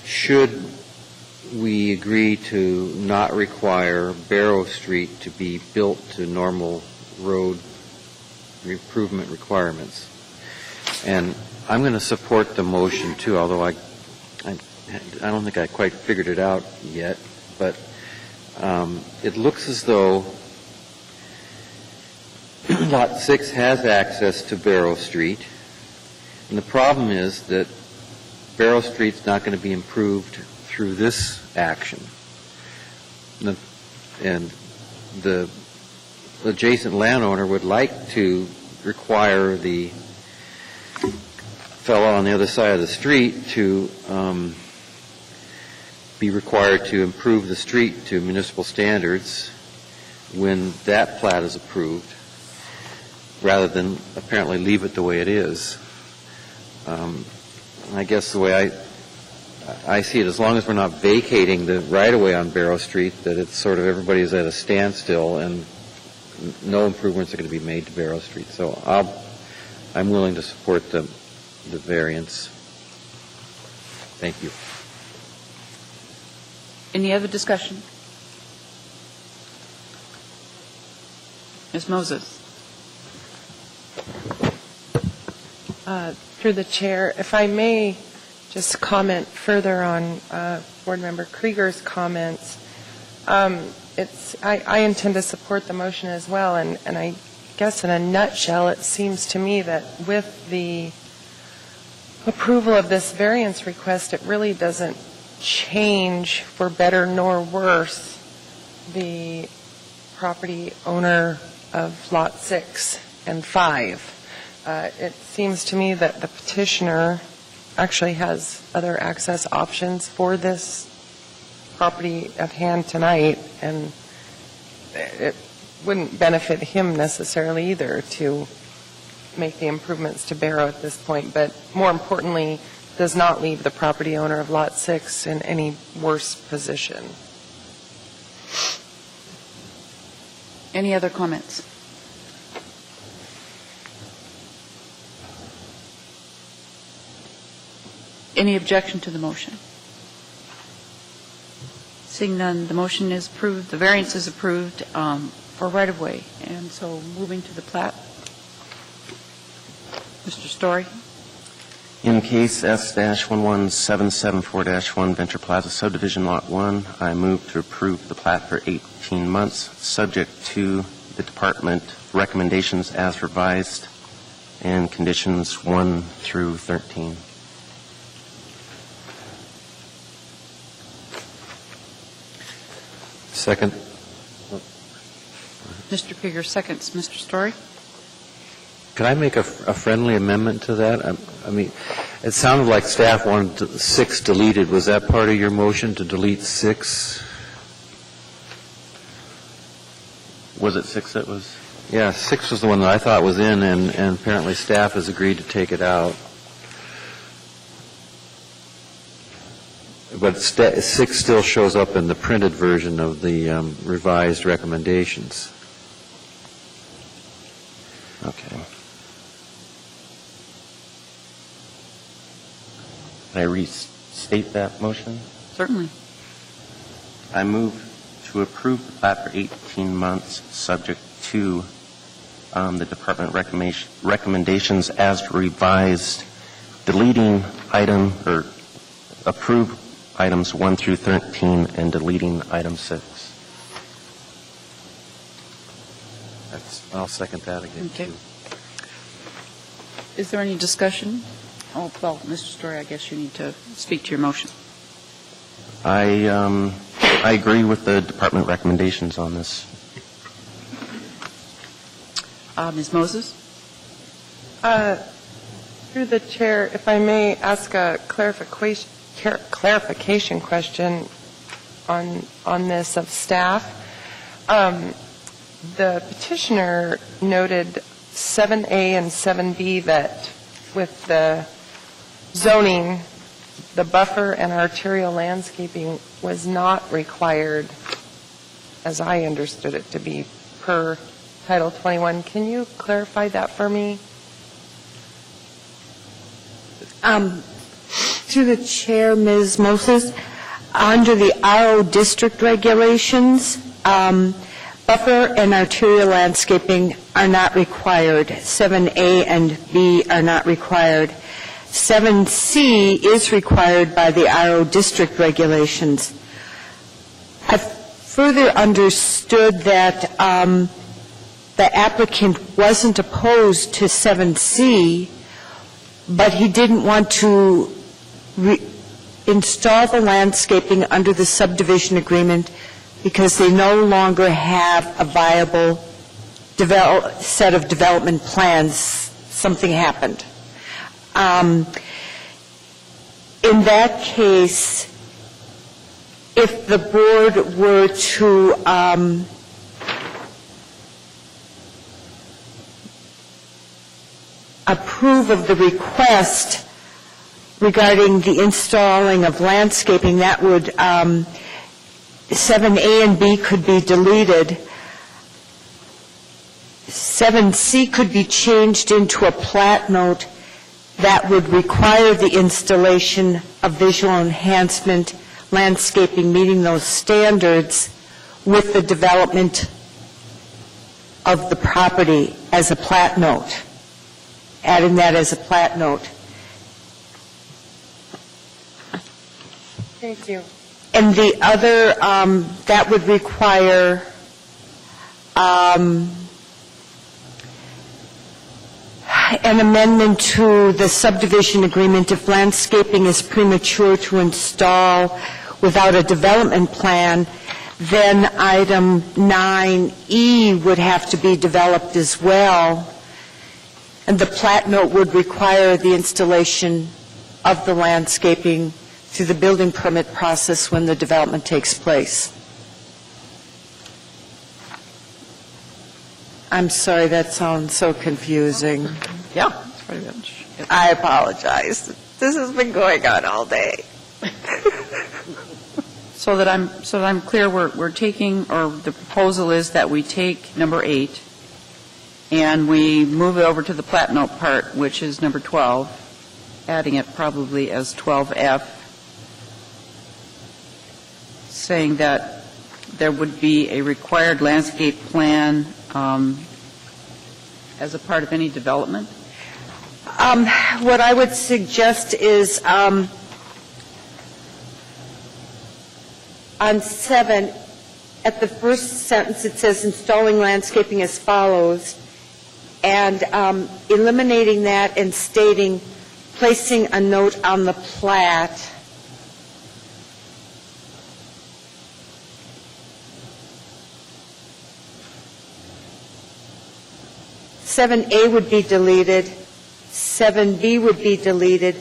should we agree to not require Barrow Street to be built to normal road improvement requirements? And I'm going to support the motion, too, although I don't think I quite figured it out yet. But it looks as though Lot 6 has access to Barrow Street, and the problem is that Barrow Street's not going to be improved through this action. And the adjacent landowner would like to require the fellow on the other side of the street to be required to improve the street to municipal standards when that plat is approved, rather than apparently leave it the way it is. I guess the way I see it, as long as we're not vacating the right-of-way on Barrow Street, that it's sort of everybody is at a standstill and no improvements are going to be made to Barrow Street. So I'm willing to support the variance. Thank you. Any other discussion? Ms. Moses. Through the chair, if I may just comment further on Board Member Krieger's comments. I intend to support the motion as well, and I guess in a nutshell, it seems to me that with the approval of this variance request, it really doesn't change for better nor worse the property owner of Lot 6 and 5. It seems to me that the petitioner actually has other access options for this property at hand tonight, and it wouldn't benefit him necessarily either to make the improvements to Barrow at this point, but more importantly, does not leave the property owner of Lot 6 in any worse position. Any other comments? Any objection to the motion? Seeing none, the motion is approved. The variance is approved for right-of-way. And so moving to the plat. Mr. Story. In case S-11774-1 Venture Plaza Subdivision Lot 1, I move to approve the plat for 18 months, subject to the department recommendations as revised and conditions 1 through 13. Second. Mr. Krieger seconds. Mr. Story. Could I make a friendly amendment to that? I mean, It sounded like staff wanted 6 deleted. Was that part of your motion, to delete 6? Was it 6 that was? Yeah, 6 was the one that I thought was in, and apparently staff has agreed to take it out. But 6 still shows up in the printed version of the revised recommendations. Okay. Can I restate that motion? Certainly. I move to approve the plat for 18 months, subject to the department recommendations as revised, deleting item, or approve items 1 through 13 and deleting item 6. I'll second that again. Okay. Is there any discussion? Oh, well, Mr. Story, I guess you need to speak to your motion. I agree with the department recommendations on this. Ms. Moses? Through the chair, if I may ask a clarification question on this of staff. The petitioner noted 7A and 7B that with the zoning, the buffer and arterial landscaping was not required, as I understood it to be, per Title 21. Can you clarify that for me? Through the chair, Ms. Moses, under the RO district regulations, buffer and arterial landscaping are not required. 7A and B are not required. 7C is required by the RO district regulations. I further understood that the applicant wasn't opposed to 7C, but he didn't want to install the landscaping under the subdivision agreement because they no longer have a viable set of development plans. Something happened. In that case, if the board were to approve of the request regarding the installing of landscaping, that would 7A and B could be deleted. 7C could be changed into a plat note that would require the installation of visual enhancement landscaping meeting those standards with the development of the property as a plat note, adding that as a plat note. Thank you. And the other, that would require an amendment to the subdivision agreement if landscaping is premature to install without a development plan, then item 9E would have to be developed as well. And the plat note would require the installation of the landscaping through the building permit process when the development takes place. I'm sorry, that sounds so confusing. Yeah, that's pretty much. I apologize. This has been going on all day. So that I'm clear, we're taking, or the proposal is that we take number 8 and we move it over to the plat note part, which is number 12, adding it probably as 12F, saying that there would be a required landscape plan as a part of any development? What I would suggest is on 7, at the first sentence, it says installing landscaping as follows, and eliminating that and stating placing a note on the plat. .7A would be deleted, 7B would be deleted,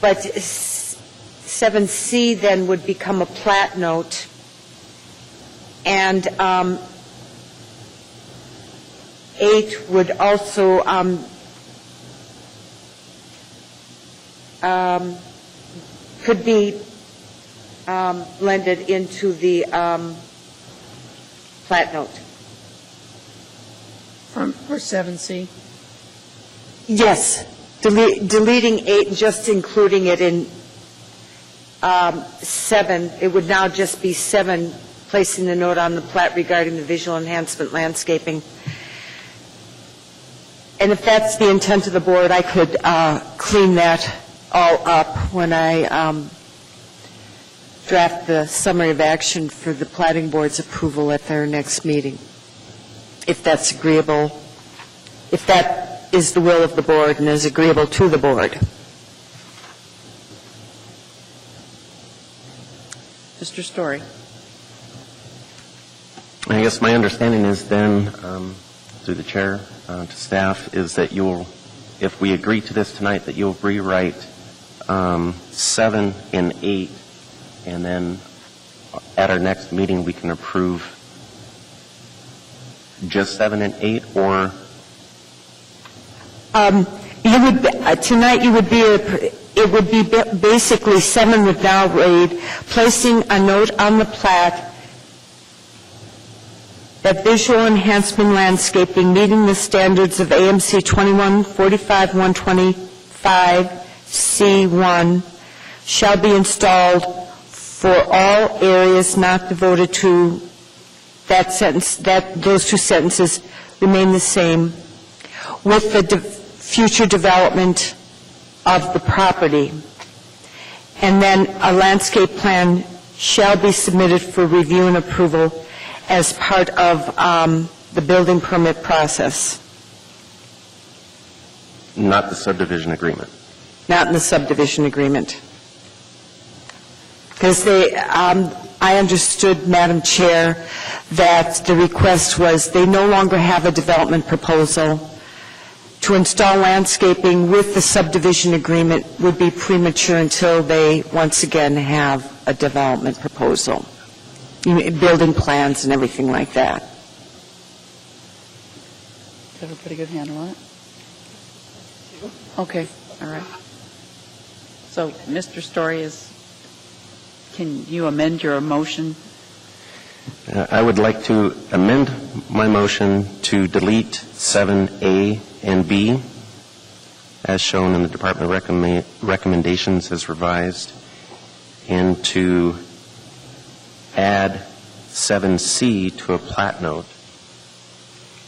But 7C then would become a plat note, and 8 would also could be blended into the plat note. For 7C? Yes, deleting 8 and just including it in 7. It would now just be 7, placing the note on the plat regarding the visual enhancement landscaping. And if that's the intent of the board, I could clean that all up when I draft the summary of action for the Platting Board's approval at their next meeting, if that's agreeable, if that is the will of the board and is agreeable to the board. Mr. Story. I guess my understanding is then, through the chair to staff, is that you'll, if we agree to this tonight, that you'll rewrite 7 and 8, and then at our next meeting we can approve just 7 and 8, or? You would, tonight you would be, it would be basically 7 would now read, placing a note on the plat that visual enhancement landscaping meeting the standards of AMC 2145-125C1 shall be installed for all areas not devoted to that sentence, that those two sentences remain the same, with the future development of the property. And then a landscape plan shall be submitted for review and approval as part of the building permit process. Not the subdivision agreement. Not in the subdivision agreement. Because I understood, Madam Chair, that the request was they no longer have a development proposal. To install landscaping with the subdivision agreement would be premature until they once again have a development proposal, building plans and everything like that. Do you have a pretty good handle on it? Okay, all right. So, Mr. Story, can you amend your motion? I would like to amend my motion to delete 7A and B, as shown in the department recommendations as revised, and to add 7C to a plat note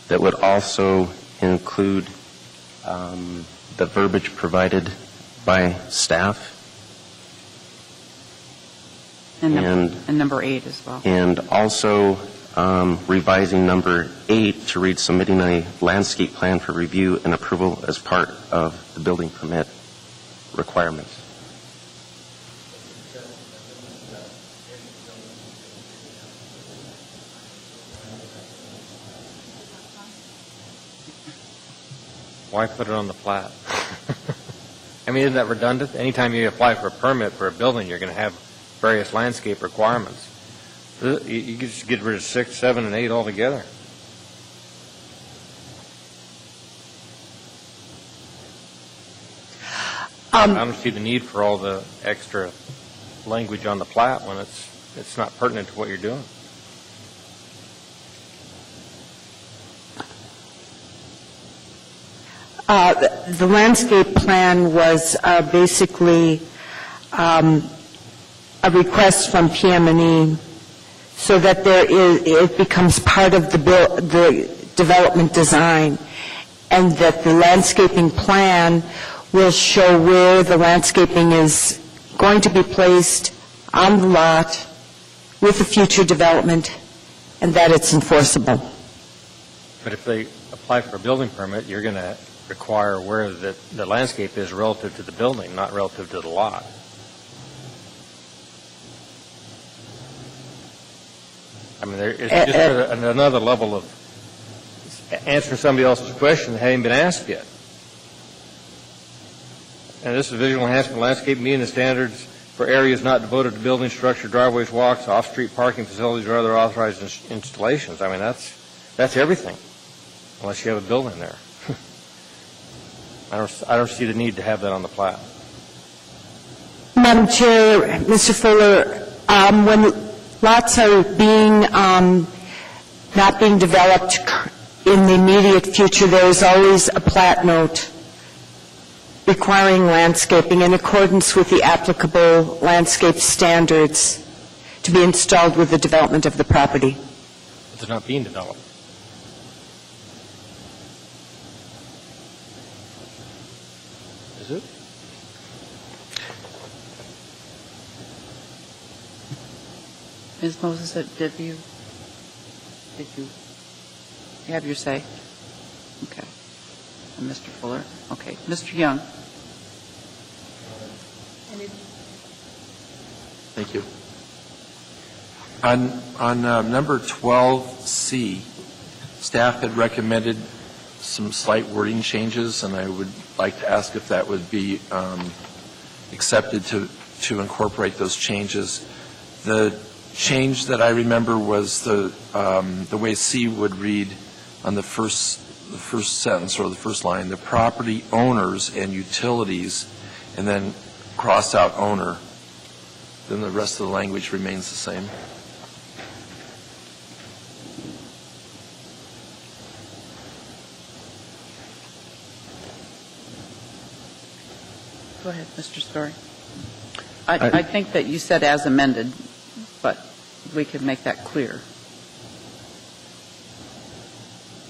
that would also include the verbiage provided by staff. And number 8 as well. And also revising number 8 to read submitting a landscape plan for review and approval as part of the building permit requirements. Why put it on the plat? I mean, isn't that redundant? Anytime you apply for a permit for a building, you're going to have various landscape requirements. You could just get rid of 6, 7, and 8 altogether. I don't see the need for all the extra language on the plat when it's not pertinent to what you're doing. The landscape plan was basically a request from PM&E so that it becomes part of the development design, and that the landscaping plan will show where the landscaping is going to be placed on the lot with the future development, and that it's enforceable. But if they apply for a building permit, you're going to require where the landscape is relative to the building, not relative to the lot. I mean, it's just another level of answering somebody else's question that hadn't been asked yet. And this is visual enhancement landscape meeting the standards for areas not devoted to building structure, driveways, walks, off-street parking facilities, or other authorized installations. I mean, that's everything, unless you have a building there. I don't see the need to have that on the plat. Madam Chair, Mr. Fuller, when lots are being, not being developed in the immediate future, there is always a plat note requiring landscaping in accordance with the applicable landscape standards to be installed with the development of the property. It's not being developed. Is it? Ms. Moses, did you have your say? Okay. And Mr. Fuller? Okay. Mr. Young? Thank you. On number 12C, staff had recommended some slight wording changes, and I would like to ask if that would be accepted to incorporate those changes. The change that I remember was the way C would read on the first sentence or the first line, the property owners and utilities, and then cross out owner. Then the rest of the language remains the same. Go ahead, Mr. Story. I think that you said as amended, but we could make that clear.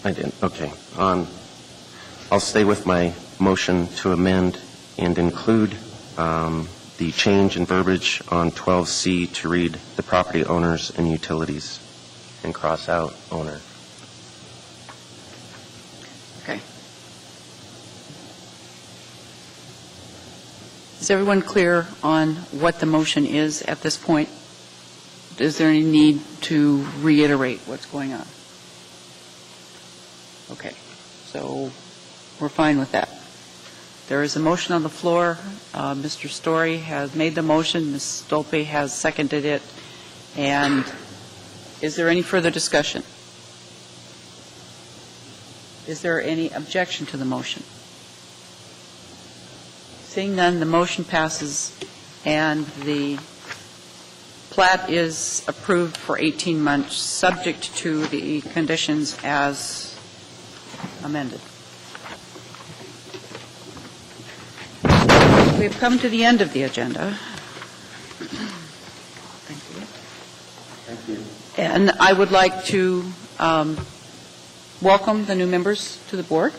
I didn't. Okay. I'll stay with my motion to amend and include the change in verbiage on 12C to read the property owners and utilities and cross out owner. Okay. Is everyone clear on what the motion is at this point? Is there any need to reiterate what's going on? Okay. So we're fine with that. There is a motion on the floor. Mr. Story has made the motion. Ms. Stolpe has seconded it. And is there any further discussion? Is there any objection to the motion? Seeing none, the motion passes, and the plat is approved for 18 months, subject to the conditions as amended. We've come to the end of the agenda. Thank you. Thank you. And I would like to welcome the new members to the board.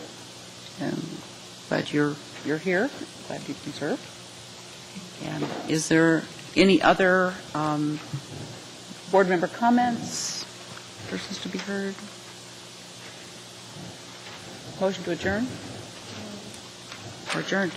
Glad you're here. Glad you can serve. And is there any other board member comments, persons to be heard? Motion to adjourn? Or adjourned?